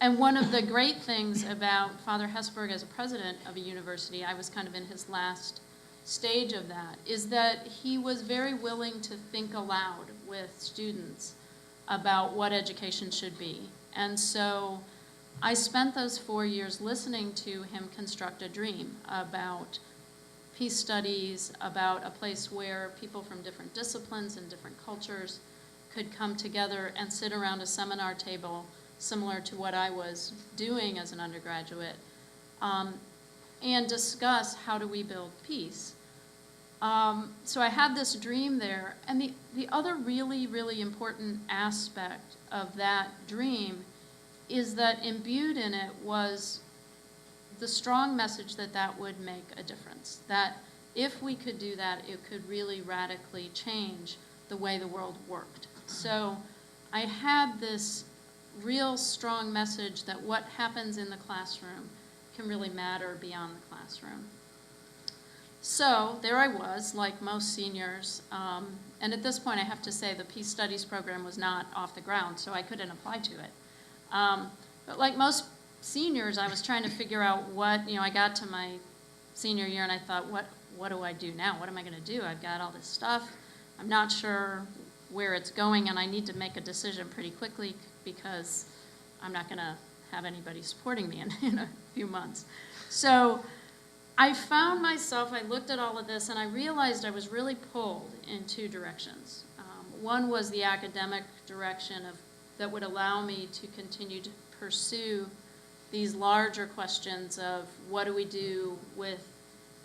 And one of the great things about Father Hesburgh as a president of a university, I was kind of in his last stage of that, is that he was very willing to think aloud with students about what education should be. And so I spent those 4 years listening to him construct a dream about peace studies, about a place where people from different disciplines and different cultures could come together and sit around a seminar table similar to what I was doing as an undergraduate, and discuss how do we build peace. So I had this dream there, and the other really, really important aspect of that dream is that imbued in it was the strong message that that would make a difference, that if we could do that, it could really radically change the way the world worked. So I had this real strong message that what happens in the classroom can really matter beyond the classroom. So there I was, like most seniors, and at this point I have to say the Peace Studies program was not off the ground, so I couldn't apply to it. But like most seniors, I was trying to figure out what, I got to my senior year and I thought, what do I do now? What am I going to do? I've got all this stuff. I'm not sure where it's going, and I need to make a decision pretty quickly because I'm not going to have anybody supporting me in a few months. So I found myself, I looked at all of this, and I realized I was really pulled in 2 directions. One was the academic direction that would allow me to continue to pursue these larger questions of what do we do with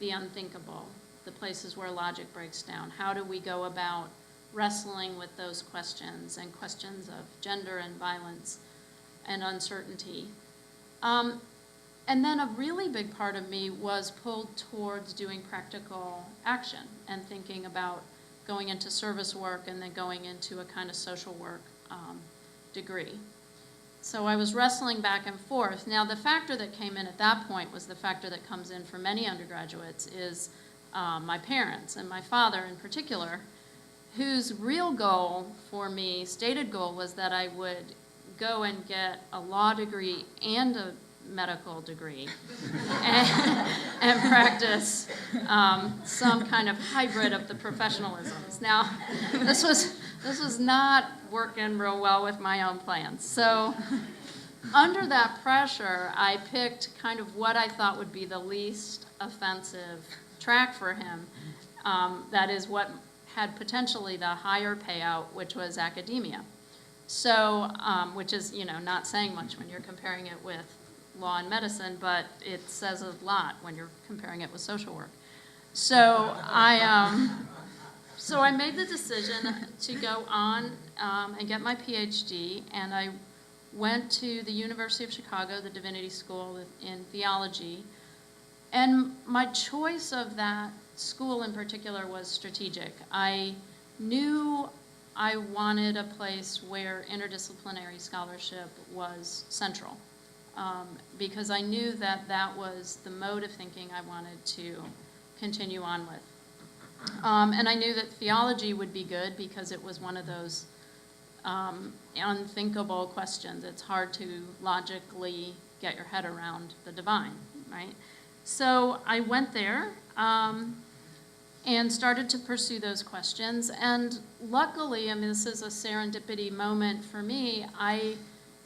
the unthinkable, the places where logic breaks down? How do we go about wrestling with those questions and questions of gender and violence and uncertainty? And then a really big part of me was pulled towards doing practical action and thinking about going into service work and then going into a kind of social work degree. So I was wrestling back and forth. Now the factor that came in at that point was the factor that comes in for many undergraduates is my parents, and my father in particular, whose real goal for me, stated goal, was that I would go and get a law degree and a medical degree and practice some kind of hybrid of the professionalisms. Now, this was not working real well with my own plans. So under that pressure, I picked kind of what I thought would be the least offensive track for him. That is what had potentially the higher payout, which was academia. So, which is, not saying much when you're comparing it with law and medicine, but it says a lot when you're comparing it with social work. So I made the decision to go on and get my PhD, and I went to the University of Chicago, the Divinity School in theology, and my choice of that school in particular was strategic. I knew I wanted a place where interdisciplinary scholarship was central. Because I knew that that was the mode of thinking I wanted to continue on with. And I knew that theology would be good because it was one of those unthinkable questions. It's hard to logically get your head around the divine, right? So I went there and started to pursue those questions. And luckily, this is a serendipity moment for me, I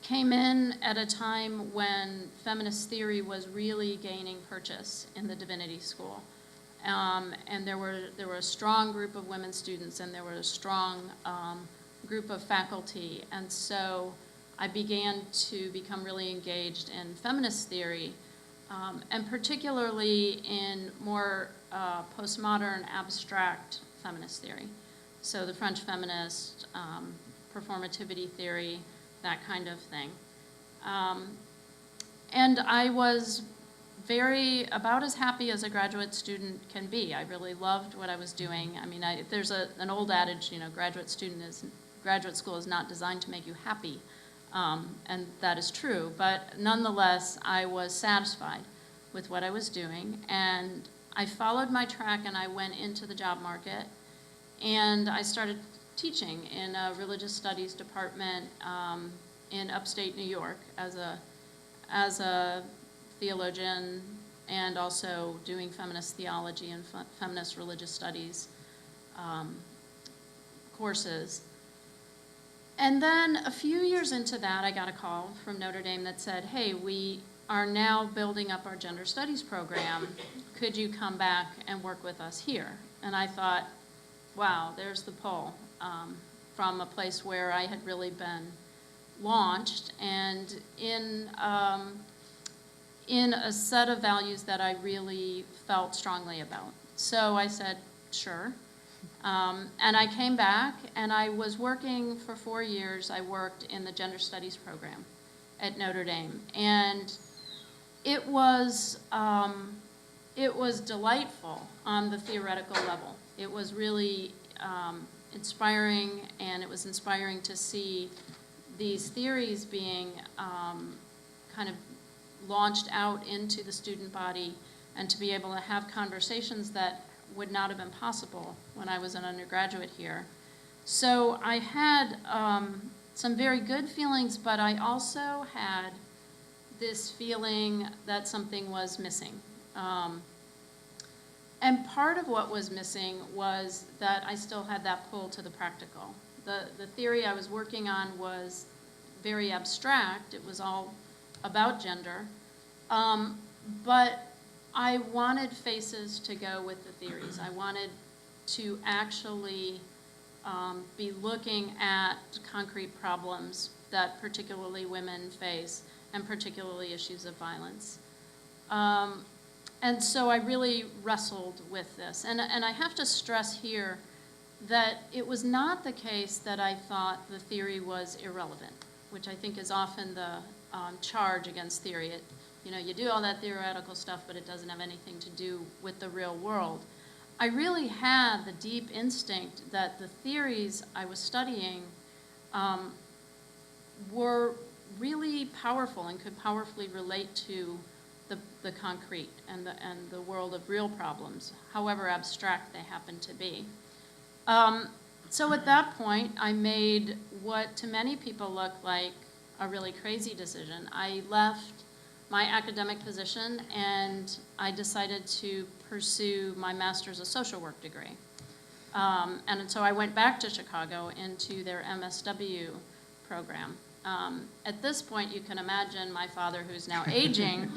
came in at a time when feminist theory was really gaining purchase in the Divinity School. And there were a strong group of women students, and there were a strong group of faculty, and so I began to become really engaged in feminist theory, and particularly in more postmodern abstract feminist theory. So the French feminist, performativity theory, that kind of thing. And I was about as happy as a graduate student can be. I really loved what I was doing. I mean, there's an old adage, you know, graduate school is not designed to make you happy. And that is true, but nonetheless, I was satisfied with what I was doing, and I followed my track and I went into the job market, and I started teaching in a religious studies department in upstate New York as a theologian, and also doing feminist theology and feminist religious studies courses. And then a few years into that, I got a call from Notre Dame that said, hey, we are now building up our gender studies program. Could you come back and work with us here? And I thought, wow, there's the pull from a place where I had really been launched, and in a set of values that I really felt strongly about. So I said, sure. And I came back, and I was working for 4 years. I worked in the gender studies program at Notre Dame, and it was delightful on the theoretical level. It was really inspiring, and it was inspiring to see these theories being kind of launched out into the student body, and to be able to have conversations that would not have been possible when I was an undergraduate here. So I had some very good feelings, but I also had this feeling that something was missing. And part of what was missing was that I still had that pull to the practical. The theory I was working on was very abstract. It was all about gender. But I wanted faces to go with the theories. I wanted to actually be looking at concrete problems that particularly women face, and particularly issues of violence. And so I really wrestled with this. And I have to stress here that it was not the case that I thought the theory was irrelevant, which I think is often the charge against theory. You know, you do all that theoretical stuff, but it doesn't have anything to do with the real world. I really had the deep instinct that the theories I was studying were really powerful and could powerfully relate to the concrete and the world of real problems, however abstract they happen to be. So at that point, I made what to many people looked like a really crazy decision. I left my academic position, and I decided to pursue my master's of social work degree. And so I went back to Chicago into their MSW program. At this point, you can imagine my father, who's now aging,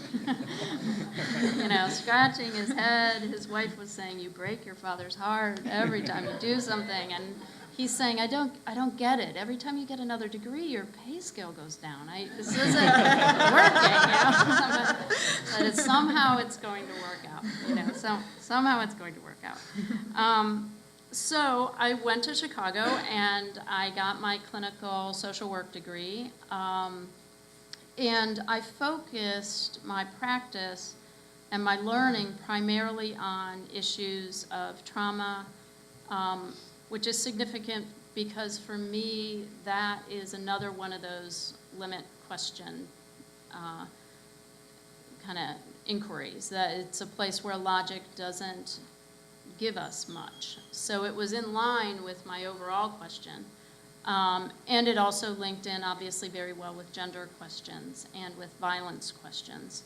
you know, scratching his head. His wife was saying, "You break your father's heart every time you do something." And he's saying, I don't get it. Every time you get another degree, your pay scale goes down. This isn't working, you know. But somehow it's going to work out, you know. So somehow it's going to work out. So I went to Chicago, and I got my clinical social work degree. And I focused my practice and my learning primarily on issues of trauma, which is significant because for me, that is another one of those limit question kind of inquiries, that it's a place where logic doesn't give us much. So it was in line with my overall question. And it also linked in, obviously, very well with gender questions and with violence questions.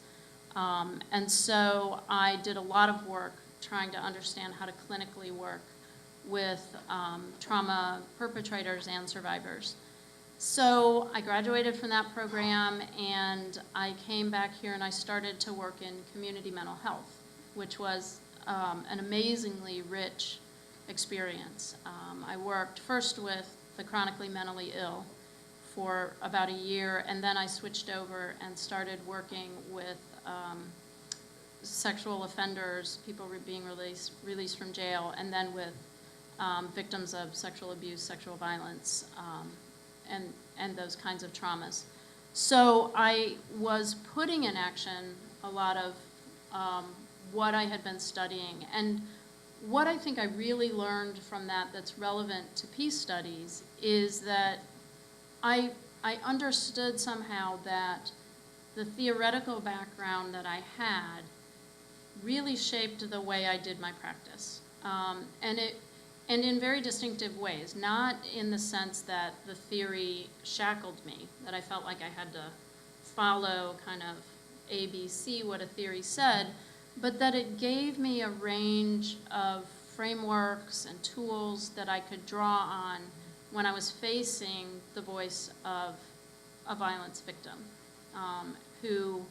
And so I did a lot of work trying to understand how to clinically work with trauma perpetrators and survivors. So I graduated from that program, and I came back here and I started to work in community mental health, which was an amazingly rich experience. I worked first with the chronically mentally ill for about a year, and then I switched over and started working with sexual offenders, people being released from jail, and then with victims of sexual abuse, sexual violence, and those kinds of traumas. So I was putting in action a lot of what I had been studying. And what I think I really learned from that that's relevant to peace studies is that I understood somehow that the theoretical background that I had really shaped the way I did my practice. And in very distinctive ways, not in the sense that the theory shackled me, that I felt like I had to follow kind of A, B, C, what a theory said, but that it gave me a range of frameworks and tools that I could draw on when I was facing the voice of a violence victim, who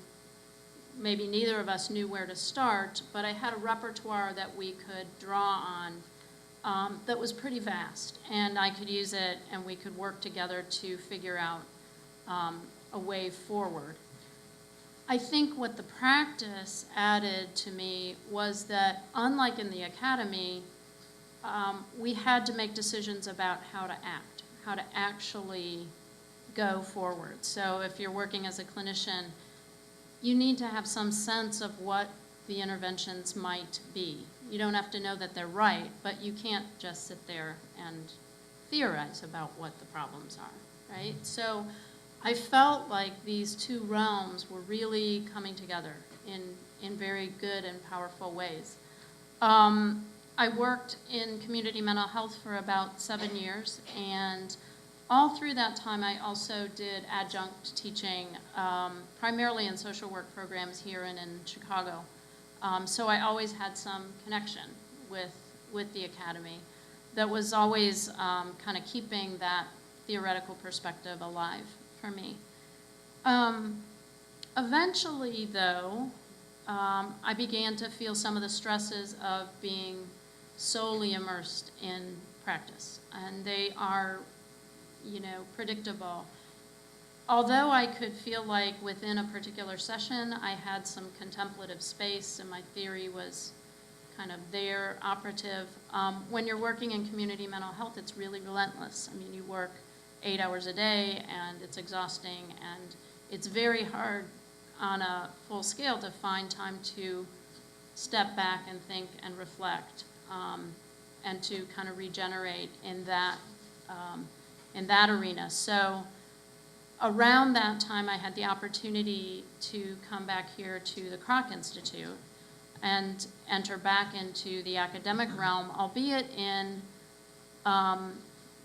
maybe neither of us knew where to start, but I had a repertoire that we could draw on that was pretty vast, and I could use it and we could work together to figure out a way forward. I think what the practice added to me was that, unlike in the academy, we had to make decisions about how to act, how to actually go forward. So if you're working as a clinician, you need to have some sense of what the interventions might be. You don't have to know that they're right, but you can't just sit there and theorize about what the problems are, right? So I felt like these two realms were really coming together in very good and powerful ways. I worked in community mental health for about 7 years, and all through that time I also did adjunct teaching, primarily in social work programs here and in Chicago. So I always had some connection with the academy that was always kind of keeping that theoretical perspective alive for me. Eventually, though, I began to feel some of the stresses of being solely immersed in practice, and they are, predictable. Although I could feel like within a particular session I had some contemplative space and my theory was kind of there, operative, when you're working in community mental health, it's really relentless. I mean, you work 8 hours a day and it's exhausting, and it's very hard on a full scale to find time to step back and think and reflect, and to kind of regenerate in that arena. So around that time, I had the opportunity to come back here to the Kroc Institute and enter back into the academic realm, albeit in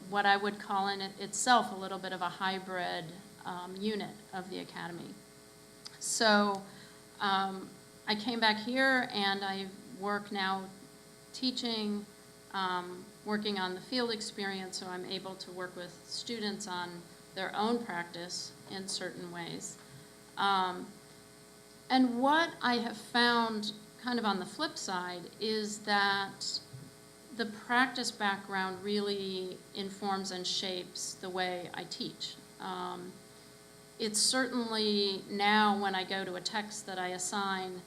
what I would call in itself a little bit of a hybrid unit of the academy. So I came back here and I work now teaching, working on the field experience, so I'm able to work with students on their own practice in certain ways. And what I have found kind of on the flip side is that the practice background really informs and shapes the way I teach. It's certainly now when I go to a text that I assign,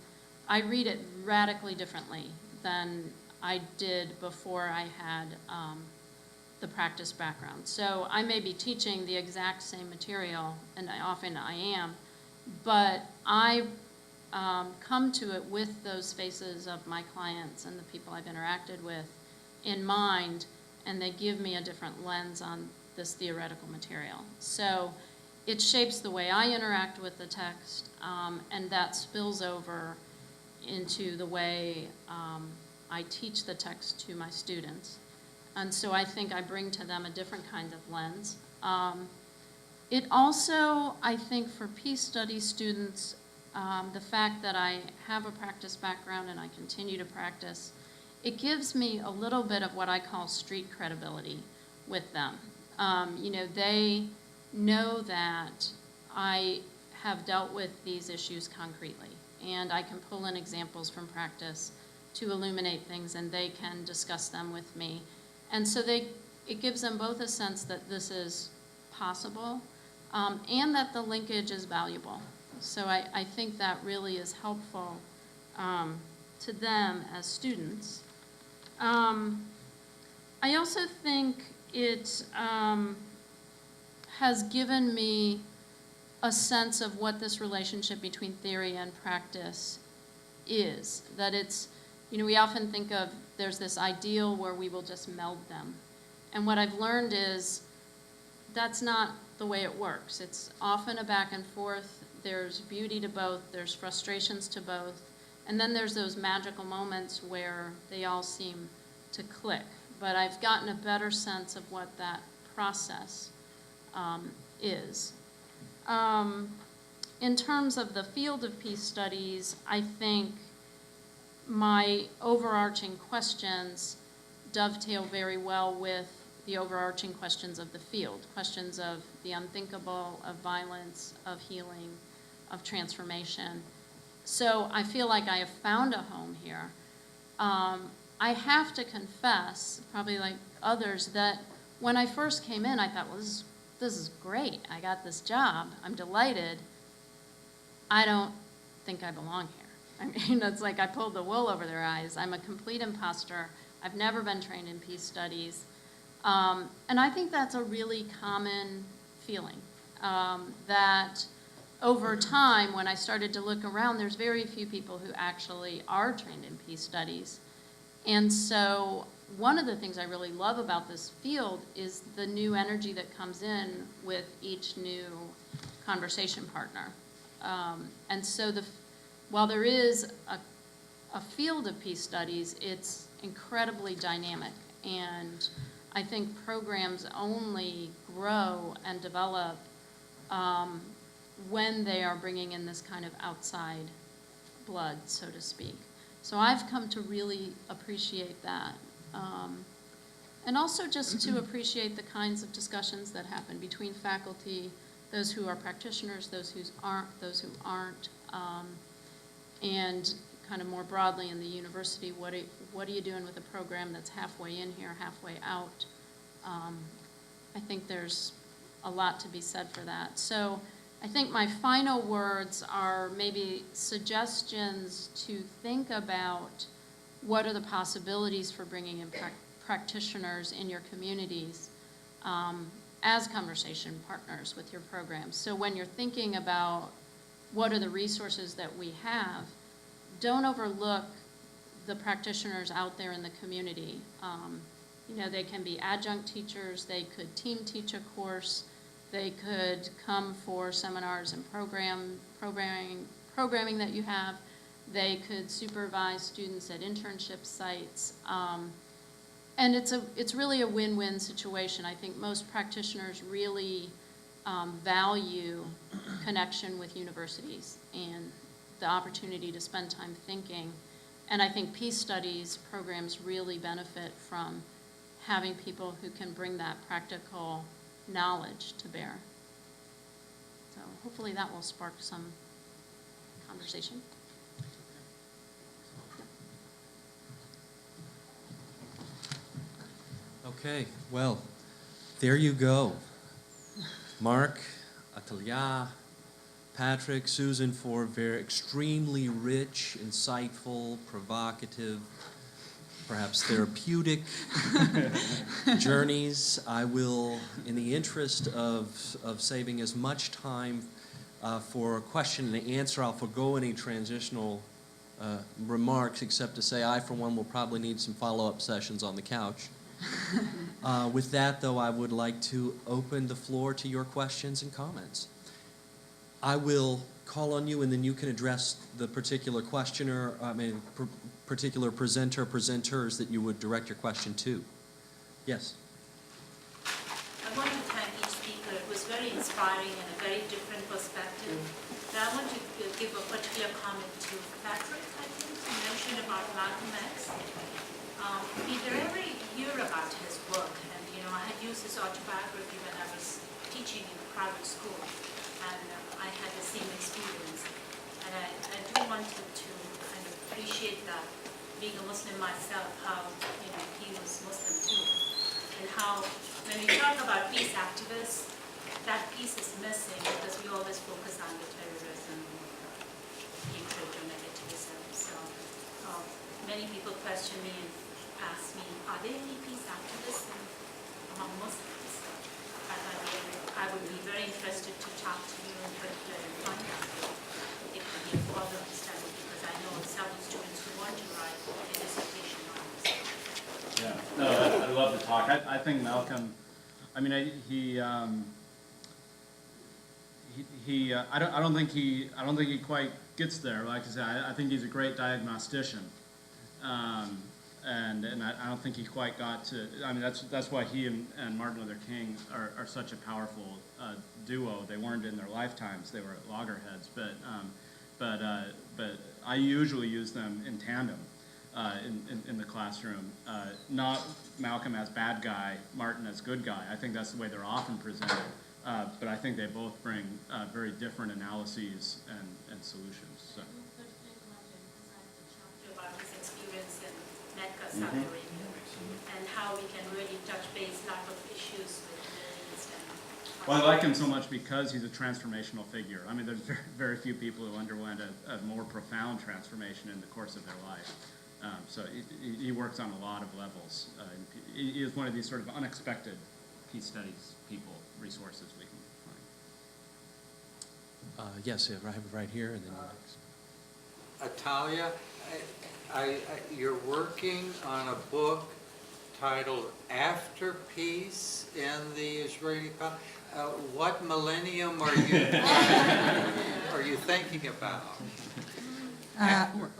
I read it radically differently than I did before I had the practice background. So I may be teaching the exact same material, and often I am, but I come to it with those faces of my clients and the people I've interacted with in mind, and they give me a different lens on this theoretical material. So it shapes the way I interact with the text, and that spills over into the way I teach the text to my students. And so I think I bring to them a different kind of lens. It also, I think, for peace studies students, the fact that I have a practice background and I continue to practice, it gives me a little bit of what I call street credibility with them. They know that I have dealt with these issues concretely, and I can pull in examples from practice to illuminate things, and they can discuss them with me. And so they it gives them both a sense that this is possible, and that the linkage is valuable. So I think that really is helpful to them as students. I also think it has given me a sense of what this relationship between theory and practice is. That it's, we often think of, there's this ideal where we will just meld them. And what I've learned is that's not the way it works. It's often a back and forth. There's beauty to both, there's frustrations to both, and then there's those magical moments where they all seem to click. But I've gotten a better sense of what that process is. In terms of the field of peace studies, I think my overarching questions dovetail very well with the overarching questions of the field, questions of the unthinkable, of violence, of healing, of transformation. So I feel like I have found a home here. I have to confess, probably like others, that when I first came in, I thought, well, this is great. I got this job. I'm delighted. I don't think I belong here. I mean, it's like I pulled the wool over their eyes. I'm a complete imposter. I've never been trained in peace studies. And I think that's a really common feeling, that over time, when I started to look around, there's very few people who actually are trained in peace studies. And so one of the things I really love about this field is the new energy that comes in with each new conversation partner. And so while there is a field of peace studies, it's incredibly dynamic. And I think programs only grow and develop when they are bringing in this kind of outside blood, so to speak. So I've come to really appreciate that. And also just to appreciate the kinds of discussions that happen between faculty, those who are practitioners, those who aren't, and kind of more broadly in the university, what are you doing with a program that's halfway in here, halfway out? I think there's a lot to be said for that. So I think my final words are maybe suggestions to think about what are the possibilities for bringing in practitioners in your communities as conversation partners with your programs. So when you're thinking about what are the resources that we have, don't overlook the practitioners out there in the community. They can be adjunct teachers, they could team teach a course, they could come for seminars and programming that you have, they could supervise students at internship sites. And it's really a win-win situation. I think most practitioners really value connection with universities and the opportunity to spend time thinking. And I think peace studies programs really benefit from having people who can bring that practical knowledge to bear. So hopefully that will spark some conversation. Okay, well, there you go. Mark, Italia, Patrick, Susan, for very extremely rich, insightful, provocative, perhaps therapeutic journeys. I will, in the interest of saving as much time for question and answer, I'll forego any transitional remarks, except to say I, for one, will probably need some follow-up sessions on the couch. With that, though, I would like to open the floor to your questions and comments. I will call on you, and then you can address the particular questioner, particular presenters that you would direct your question to. Yes? I want to thank each speaker. It was very inspiring and a very different perspective. But I want to give a particular comment to Patrick, I think, who mentioned about Malcolm X. We rarely hear about his work, and I had used his autobiography when I was teaching in a private school, and I had the same experience. And I do want to kind of appreciate that, being a Muslim myself, how he was Muslim too. and how when we talk about peace activists, that piece is missing because we always focus on the terrorism, hatred, or negativism. So many people question me and ask me, are there any peace activists among Muslims? I would be very interested to talk to you in particular and find out if we can further study, because I know some students who want to write a dissertation on this. Yeah, no, I love the talk. I think Malcolm, I mean, I don't think he quite gets there. Like I said, I think he's a great diagnostician, and I don't think he quite got to. I mean, that's why he and Martin Luther King are such a powerful duo. They weren't in their lifetimes; they were at loggerheads. But I usually use them in tandem in the classroom. Not Malcolm as bad guy, Martin as good guy. I think that's the way they're often presented. But I think they both bring very different analyses and solutions. So. About his experience in Mecca, Saudi Arabia, and how we can really touch base a lot of issues with Middle East. Well, I like him so much because he's a transformational figure. I mean, there's very few people who underwent a more profound transformation in the course of their life. So he works on a lot of levels. He is one of these sort of unexpected peace studies people, resources we can find. Yes, I have it right here, and then next. Italia, you're working on a book titled After Peace in the Israeli what millennium are you thinking about?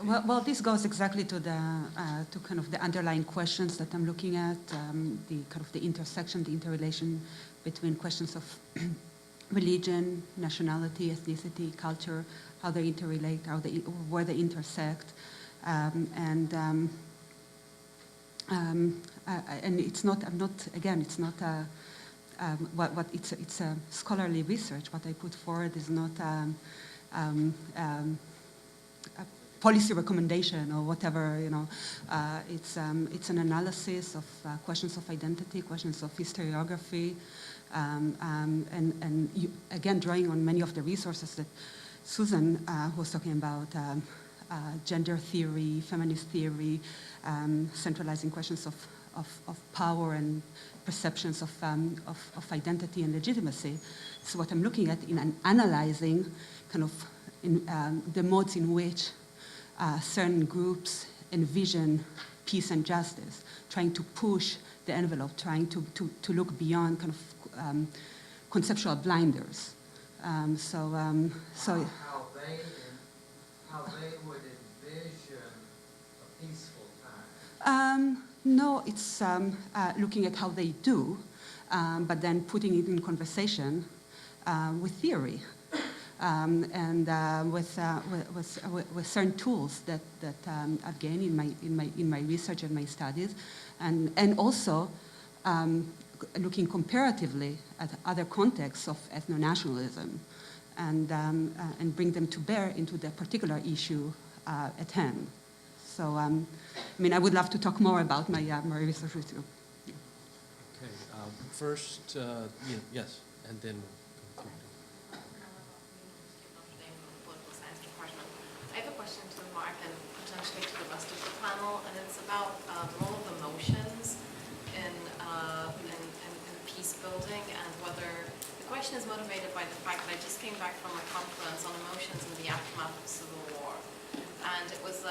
Well, this goes exactly to the to kind of the underlying questions that I'm looking at, the kind of the intersection, the interrelation between questions of religion, nationality, ethnicity, culture, how they interrelate, where they intersect, and it's not. I'm not. Again, it's not. It's a scholarly research. What I put forward is not. A policy recommendation or whatever, it's an analysis of questions of identity, questions of historiography, and again, drawing on many of the resources that Susan was talking about, gender theory, feminist theory, centralizing questions of power and perceptions of identity and legitimacy. So what I'm looking at in analyzing kind of the modes in which certain groups envision peace and justice, trying to push the envelope, trying to look beyond kind of conceptual blinders. How they would envision a peaceful time? No, it's looking at how they do, but then putting it in conversation with theory. And with certain tools that I've gained in my research and my studies, and also looking comparatively at other contexts of ethno-nationalism, and bring them to bear into the particular issue at hand. So, I mean, I would love to talk more about my research with you. Okay. First, yes, and then. I have a question to Mark and potentially to the rest of the panel, and it's about the role of emotions in peace building, and whether the question is motivated by the fact that I just came back from a conference on emotions in the aftermath of civil war, and it was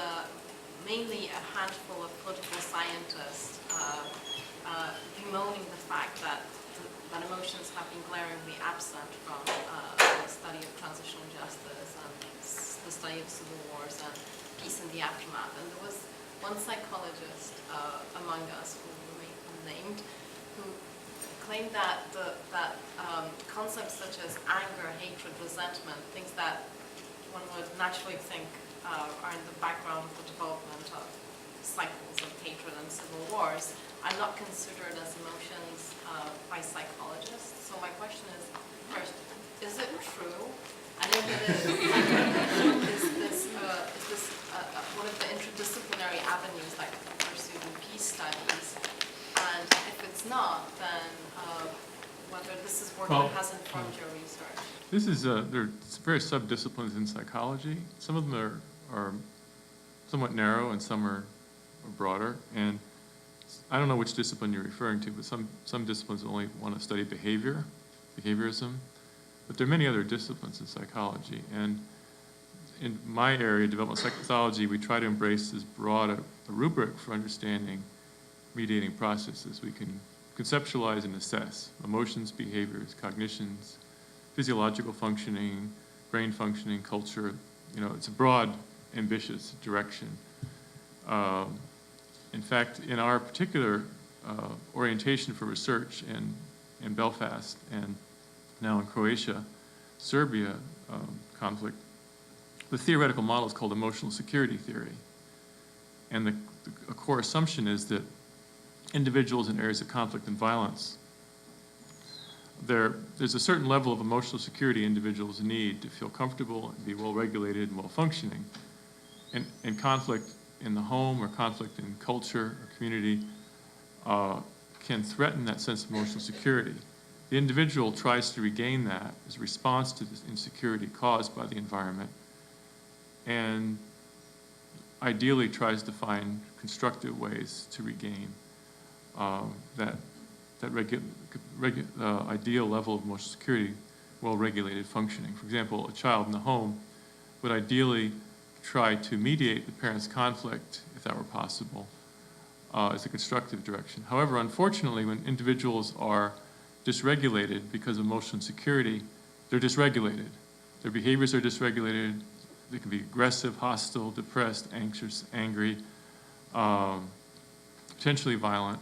mainly a handful of political scientists bemoaning the fact that emotions have been glaringly absent from the study of transitional justice and the study of civil wars and peace in the aftermath. And there was one psychologist among us who remained unnamed who claimed that concepts such as anger, hatred, resentment, things that one would naturally think are in the background of the development of cycles of hatred and civil wars, are not considered as emotions by psychologists. So my question is, first, is it true? And if it is this one of the interdisciplinary avenues that can be pursued in peace studies? And if it's not, work Well, that has informed your research? This is, there are various sub-disciplines in psychology. Some of them are somewhat narrow and some are broader. And I don't know which discipline you're referring to, but some disciplines only want to study behaviorism. But there are many other disciplines in psychology. And in my area, developmental psychology, we try to embrace as broad a rubric for understanding mediating processes. We can conceptualize and assess emotions, behaviors, cognitions, physiological functioning, brain functioning, culture. You know, it's a broad, ambitious direction. In fact, in our particular orientation for research in Belfast and now in Croatia, Serbia conflict, the theoretical model is called emotional security theory. And a core assumption is that individuals in areas of conflict and violence, there's a certain level of emotional security individuals need to feel comfortable and be well-regulated and well-functioning. And conflict in the home or conflict in culture or community can threaten that sense of emotional security. The individual tries to regain that as a response to this insecurity caused by the environment, and ideally tries to find constructive ways to regain that ideal level of emotional security, well-regulated functioning. For example, a child in the home would ideally try to mediate the parents' conflict, if that were possible, as a constructive direction. However, unfortunately, when individuals are dysregulated because of emotional insecurity, they're dysregulated. Their behaviors are dysregulated. They can be aggressive, hostile, depressed, anxious, angry, potentially violent,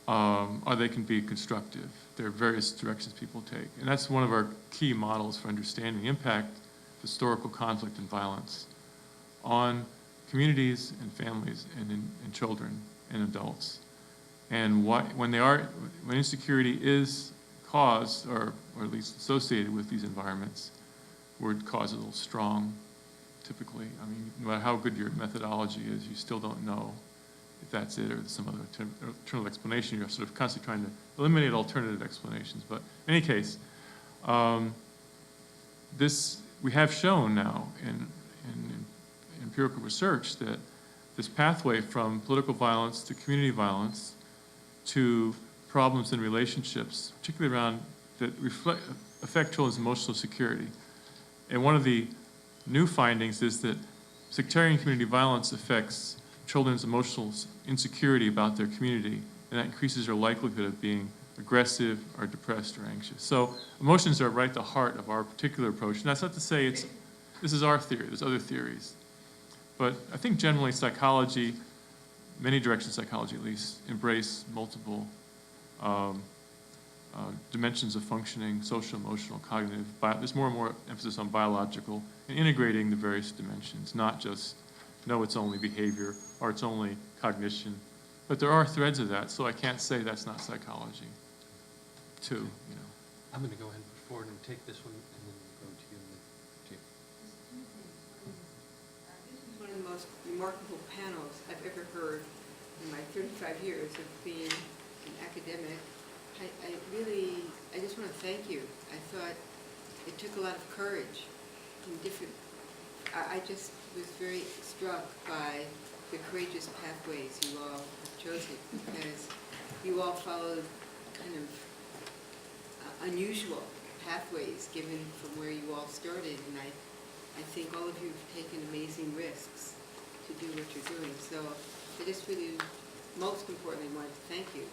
or they can be constructive. There are various directions people take. And that's one of our key models for understanding the impact of historical conflict and violence on communities and families and children and adults. And when insecurity is caused or at least associated with these environments, word causal, strong, typically. I mean, no matter how good your methodology is, you still don't know if that's it or some other alternative explanation. You're sort of constantly trying to eliminate alternative explanations. But in any case, we have shown now in empirical research that this pathway from political violence to community violence to problems in relationships, particularly around that affect children's emotional security. And one of the new findings is that sectarian community violence affects children's emotional insecurity about their community, and that increases their likelihood of being aggressive or depressed or anxious. So emotions are right at the heart of our particular approach. And that's not to say this is our theory, there's other theories. But I think generally psychology, many directions of psychology at least, embrace multiple dimensions of functioning, social, emotional, cognitive. There's more and more emphasis on biological and integrating the various dimensions, not just, no, it's only behavior or it's only cognition. But there are threads of that, so I can't say that's not psychology, too, you know. I'm going to go ahead and move forward and take this one, and then go to you. This is one of the most remarkable panels I've ever heard in my 35 years of being an academic. I just want to thank you. I thought it took a lot of courage in different, I just was very struck by the courageous pathways you all have chosen, because you all followed kind of unusual pathways given from where you all started, and I think all of you have taken amazing risks to do what you're doing. So I just really, most importantly, wanted to thank you.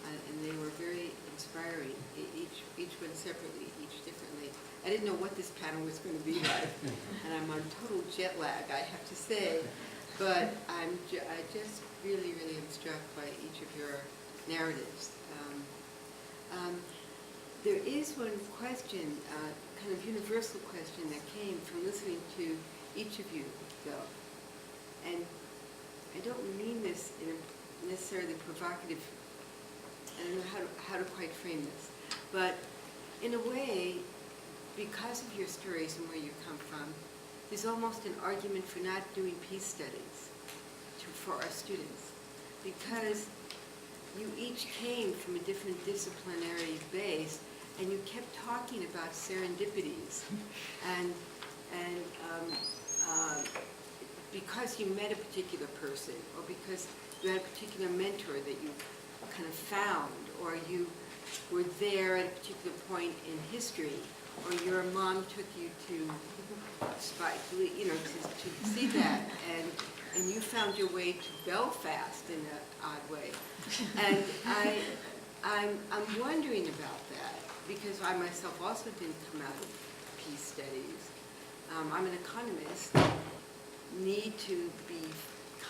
And they were very inspiring, each one separately, each differently. I didn't know what this panel was going to be like, and I'm on total jet lag, I have to say. But I just really, really am struck by each of your narratives. There is one question, kind of universal question that came from listening to each of you, though. And I don't mean this in a necessarily provocative, I don't know how to quite frame this. But in a way, because of your stories and where you come from, there's almost an argument for not doing peace studies for our students. Because you each came from a different disciplinary base, and you kept talking about serendipities, and because you met a particular person, or because you had a particular mentor that you kind of found, or you were there at a particular point in history, or your mom took you to to see that, and you found your way to Belfast in an odd way. And I'm wondering about that, because I myself also didn't come out of peace studies. I'm an economist, need to be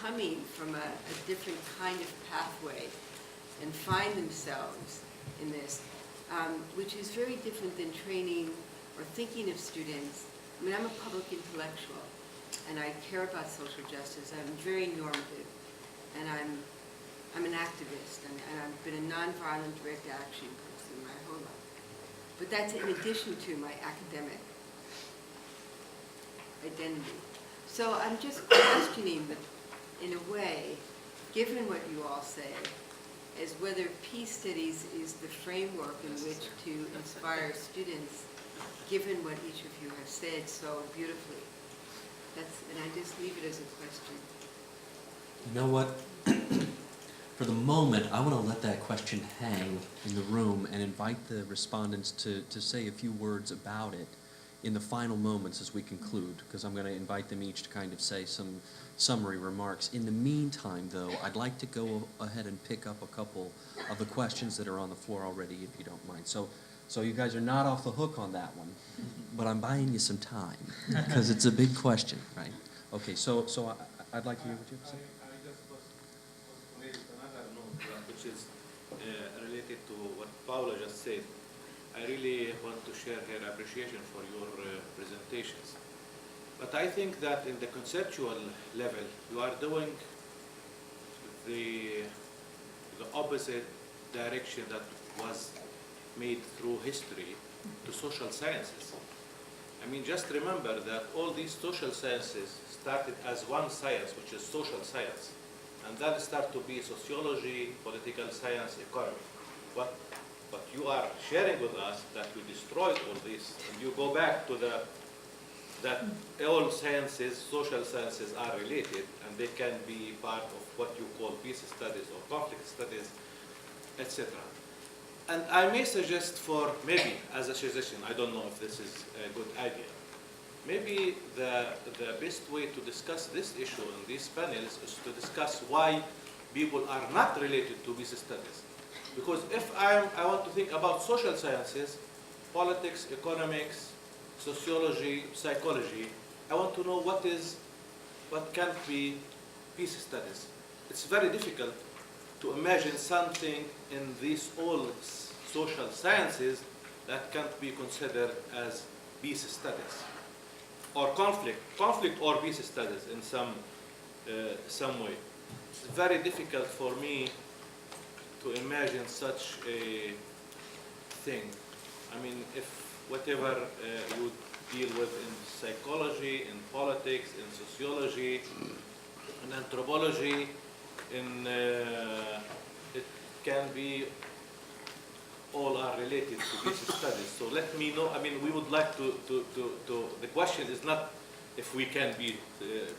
coming from a different kind of pathway and find themselves in this, which is very different than training or thinking of students. I mean, I'm a public intellectual, and I care about social justice. I'm very normative, and I'm an activist, and I've been a nonviolent direct action person my whole life. But that's in addition to my academic identity. So I'm just questioning, in a way, given what you all say, is whether peace studies is the framework in which to inspire students, given what each of you have said so beautifully. And I just leave it as a question. You know what? For the moment, I want to let that question hang in the room and invite the respondents to say a few words about it in the final moments as we conclude, because I'm going to invite them each to kind of say some summary remarks. In the meantime, though, I'd like to go ahead and pick up a couple of the questions that are on the floor already, if you don't mind. So you guys are not off the hook on that one, but I'm buying you some time, because it's a big question, right? Okay, so I'd like to hear what you have to say. I just was made another note, which is related to what Paula just said. I really want to share her appreciation for your presentations. But I think that in the conceptual level, you are doing the opposite direction that was made through history to social sciences. I mean, just remember that all these social sciences started as one science, which is social science, and then start to be sociology, political science, economy. But you are sharing with us that you destroyed all this, and you go back to that all sciences, social sciences are related, and they can be part of what you call peace studies or conflict studies, etc. And I may suggest for, maybe as a suggestion, I don't know if this is a good idea, maybe the best way to discuss this issue in these panels is to discuss why people are not related to peace studies. Because if I want to think about social sciences, politics, economics, sociology, psychology, I want to know what can be peace studies. It's very difficult to imagine something in these all social sciences that can't be considered as peace studies, or conflict or peace studies in some way. It's very difficult for me to imagine such a thing. I mean, if whatever you deal with in psychology, in politics, in sociology, in anthropology, it can be all are related to peace studies. So let me know. I mean, we would like to. The question is not if we can be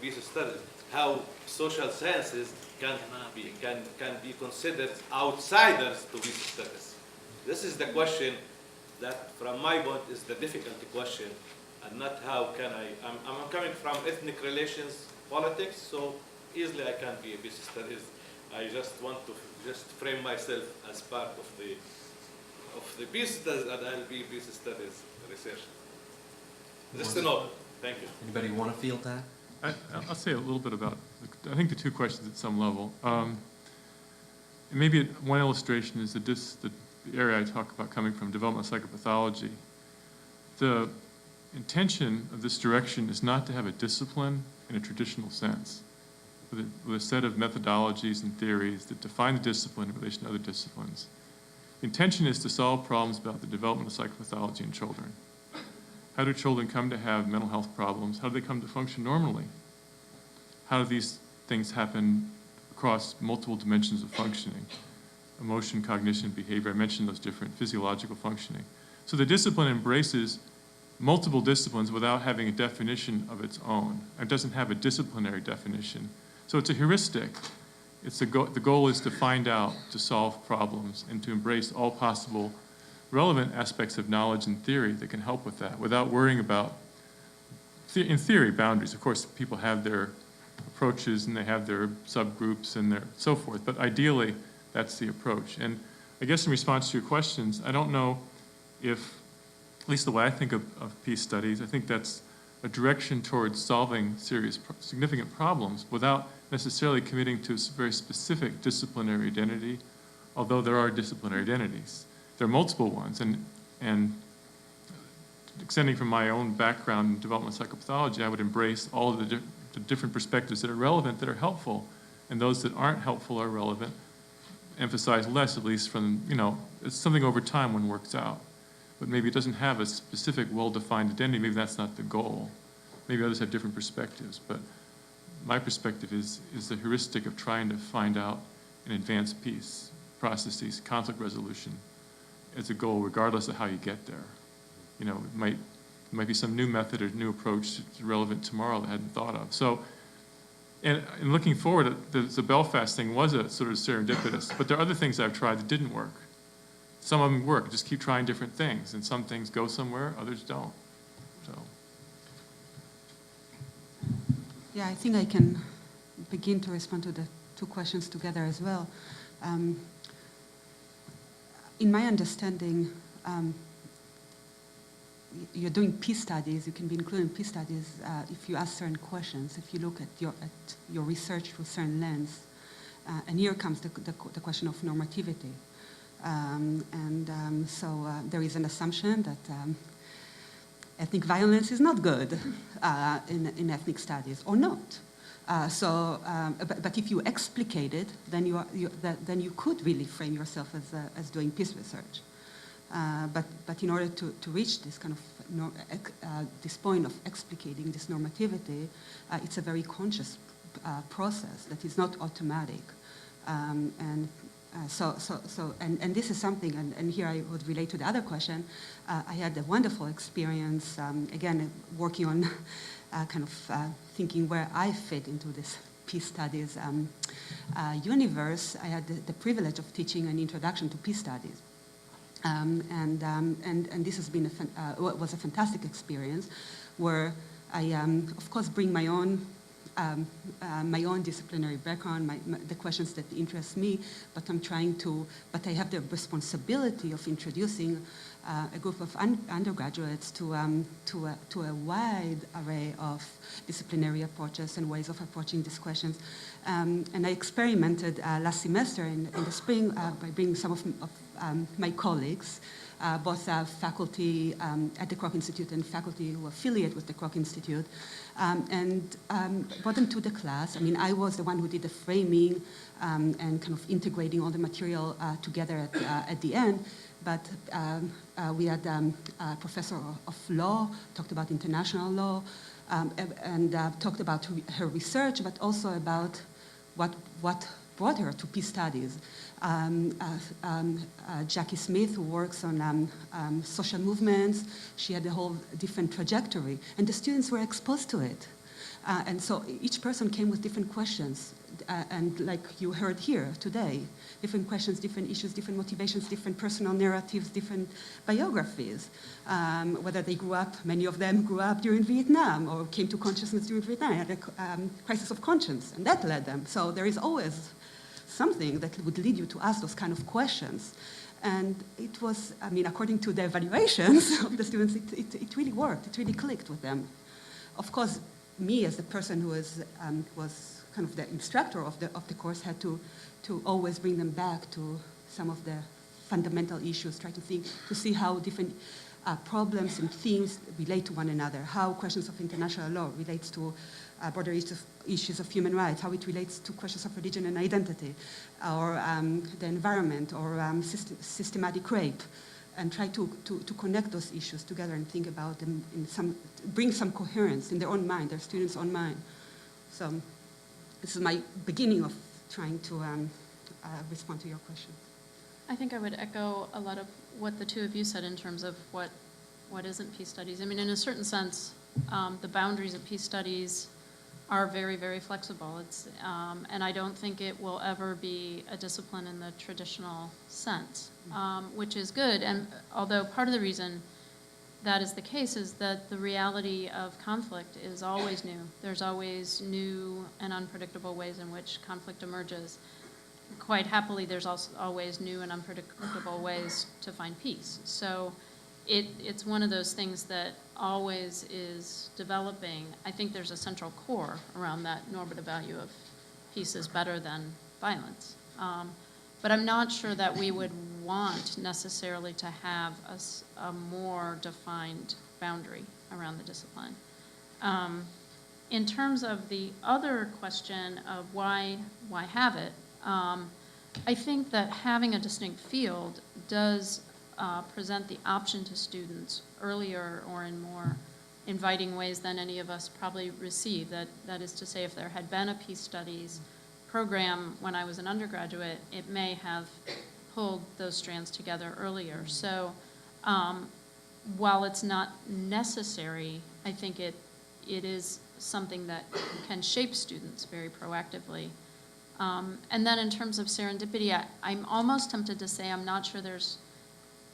peace studies. How social sciences can be considered outsiders to peace studies. This is the question that, from my point, is the difficult question, and not how can I'm coming from ethnic relations politics, so easily I can't be a peace studies. I just want to just frame myself as part of the peace studies, and I'll be peace studies research. Just a note. Thank you. Anybody want to field that? I'll say a little bit about, I think, the two questions at some level. Maybe one illustration is the area I talk about coming from, developmental psychopathology. The intention of this direction is not to have a discipline in a traditional sense, with a set of methodologies and theories that define the discipline in relation to other disciplines. The intention is to solve problems about the development of psychopathology in children. How do children come to have mental health problems? How do they come to function normally? How do these things happen across multiple dimensions of functioning? Emotion, cognition, behavior. I mentioned those different physiological functioning. So the discipline embraces multiple disciplines without having a definition of its own. It doesn't have a disciplinary definition. So it's a heuristic. The goal is to find out, to solve problems, and to embrace all possible relevant aspects of knowledge and theory that can help with that without worrying about, in theory, boundaries. Of course, people have their approaches and they have their subgroups and their so forth, but ideally, that's the approach. And I guess in response to your questions, I don't know if, at least the way I think of peace studies, I think that's a direction towards solving serious, significant problems without necessarily committing to a very specific disciplinary identity, although there are disciplinary identities. There are multiple ones, and extending from my own background in developmental psychopathology, I would embrace all of the different perspectives that are relevant, that are helpful, and those that aren't helpful or relevant, emphasize less, at least from, it's something over time one works out. But maybe it doesn't have a specific, well-defined identity. Maybe that's not the goal. Maybe others have different perspectives, but my perspective is the heuristic of trying to find out and advance peace processes, conflict resolution, as a goal, regardless of how you get there. It might be some new method or new approach that's relevant tomorrow that I hadn't thought of. So, and looking forward, the Belfast thing was a sort of serendipitous, but there are other things I've tried that didn't work. Some of them work. Just keep trying different things, and some things go somewhere, others don't. So. Yeah, I think I can begin to respond to the two questions together as well. In my understanding, you're doing peace studies, you can be included in peace studies if you ask certain questions, if you look at your research through a certain lens. And here comes the question of normativity. So there is an assumption that ethnic violence is not good in ethnic studies, or not. But if you explicate it, then you could really frame yourself as doing peace research. But in order to reach this kind of this point of explicating this normativity, it's a very conscious process that is not automatic. And this is something, and here I would relate to the other question. I had a wonderful experience, again, working on thinking where I fit into this peace studies universe. I had the privilege of teaching an introduction to peace studies. And this has been was a fantastic experience, where I, of course, bring my own disciplinary background, the questions that interest me, but I have the responsibility of introducing a group of undergraduates to a wide array of disciplinary approaches and ways of approaching these questions. And I experimented last semester in the spring by bringing some of my colleagues, both faculty at the Kroc Institute and faculty who affiliate with the Kroc Institute, and brought them to the class. I mean, I was the one who did the framing and kind of integrating all the material together at the end. But we had a professor of law, talked about international law, and talked about her research, but also about what brought her to peace studies. Jackie Smith, who works on social movements, she had a whole different trajectory, and the students were exposed to it. And so each person came with different questions, and like you heard here today, different questions, different issues, different motivations, different personal narratives, different biographies. Whether they grew up, many of them grew up during Vietnam or came to consciousness during Vietnam, had a crisis of conscience, and that led them. So there is always something that would lead you to ask those kind of questions. And it was, I mean, according to the evaluations of the students, it really worked, it really clicked with them. Of course, me as the person who was kind of the instructor of the course had to always bring them back to some of the fundamental issues, try to see how different problems and themes relate to one another, how questions of international law relates to broader issues of human rights, how it relates to questions of religion and identity, or the environment, or systematic rape, and try to connect those issues together and think about them bring some coherence in their own mind, their students' own mind. So this is my beginning of trying to respond to your question. I think I would echo a lot of what the two of you said in terms of what isn't peace studies. I mean, in a certain sense, the boundaries of peace studies are very, very flexible. And I don't think it will ever be a discipline in the traditional sense, which is good. And although part of the reason that is the case is that the reality of conflict is always new. There's always new and unpredictable ways in which conflict emerges. Quite happily, there's also always new and unpredictable ways to find peace. So it's one of those things that always is developing. I think there's a central core around that normative value of peace is better than violence. But I'm not sure that we would want necessarily to have a more defined boundary around the discipline. In terms of the other question of why have it, I think that having a distinct field does present the option to students earlier or in more inviting ways than any of us probably receive. That is to say, if there had been a peace studies program when I was an undergraduate, it may have pulled those strands together earlier. So while it's not necessary, I think it is something that can shape students very proactively. And then in terms of serendipity, I'm almost tempted to say I'm not sure there's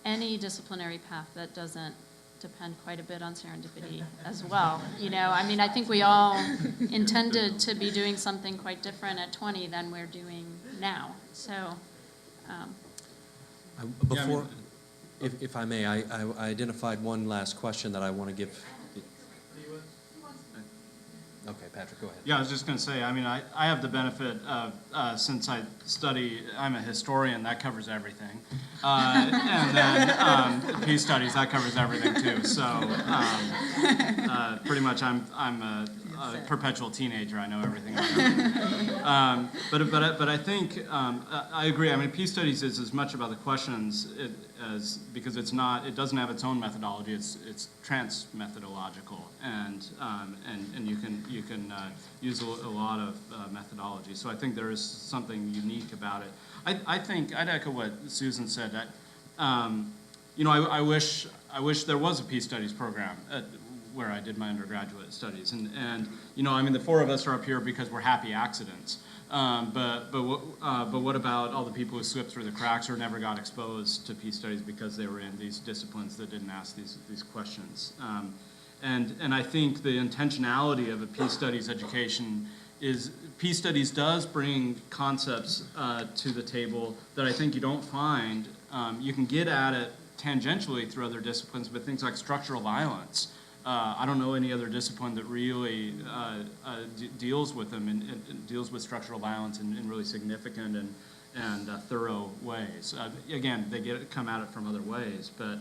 any disciplinary path that doesn't depend quite a bit on serendipity as well. You know, I mean, I think we all intended to be doing something quite different at 20 than we're doing now. So, Before, if I may, I identified one last question that I want to give. Okay, Patrick, go ahead. Yeah, I was just going to say, I mean, I have the benefit of, since I'm a historian, that covers everything. And then peace studies, that covers everything too. So pretty much I'm a perpetual teenager. I know everything about it. But I think, I agree. I mean, peace studies is as much about the questions because it doesn't have its own methodology. It's trans-methodological, and you can use a lot of methodology. So I think there is something unique about it. I think I'd echo what Susan said. That I wish there was a peace studies program where I did my undergraduate studies, and I mean the four of us are up here because we're happy accidents. But what about all the people who slipped through the cracks or never got exposed to peace studies because they were in these disciplines that didn't ask these questions? And I think the intentionality of a peace studies education is peace studies does bring concepts to the table that I think you don't find. You can get at it tangentially through other disciplines, but things like structural violence. I don't know any other discipline that really deals with them and deals with structural violence in really significant and thorough ways. Again, they come at it from other ways, but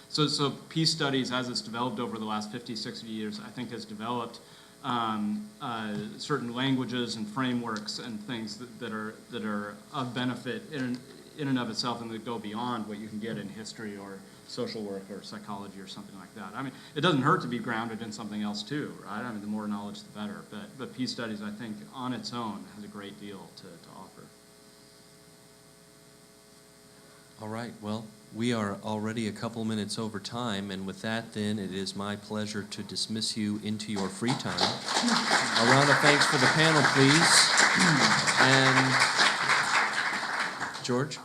so peace studies, as it's developed over the last 50, 60 years, I think has developed certain languages and frameworks and things that are of benefit in and of itself, and that go beyond what you can get in history or social work or psychology or something like that. I mean, it doesn't hurt to be grounded in something else too, right? I mean, the more knowledge, the better. But peace studies, I think, on its own, has a great deal to offer. All right, well, we are already a couple minutes over time, and with that, then, it is my pleasure to dismiss you into your free time. A round of thanks for the panel, please. And George?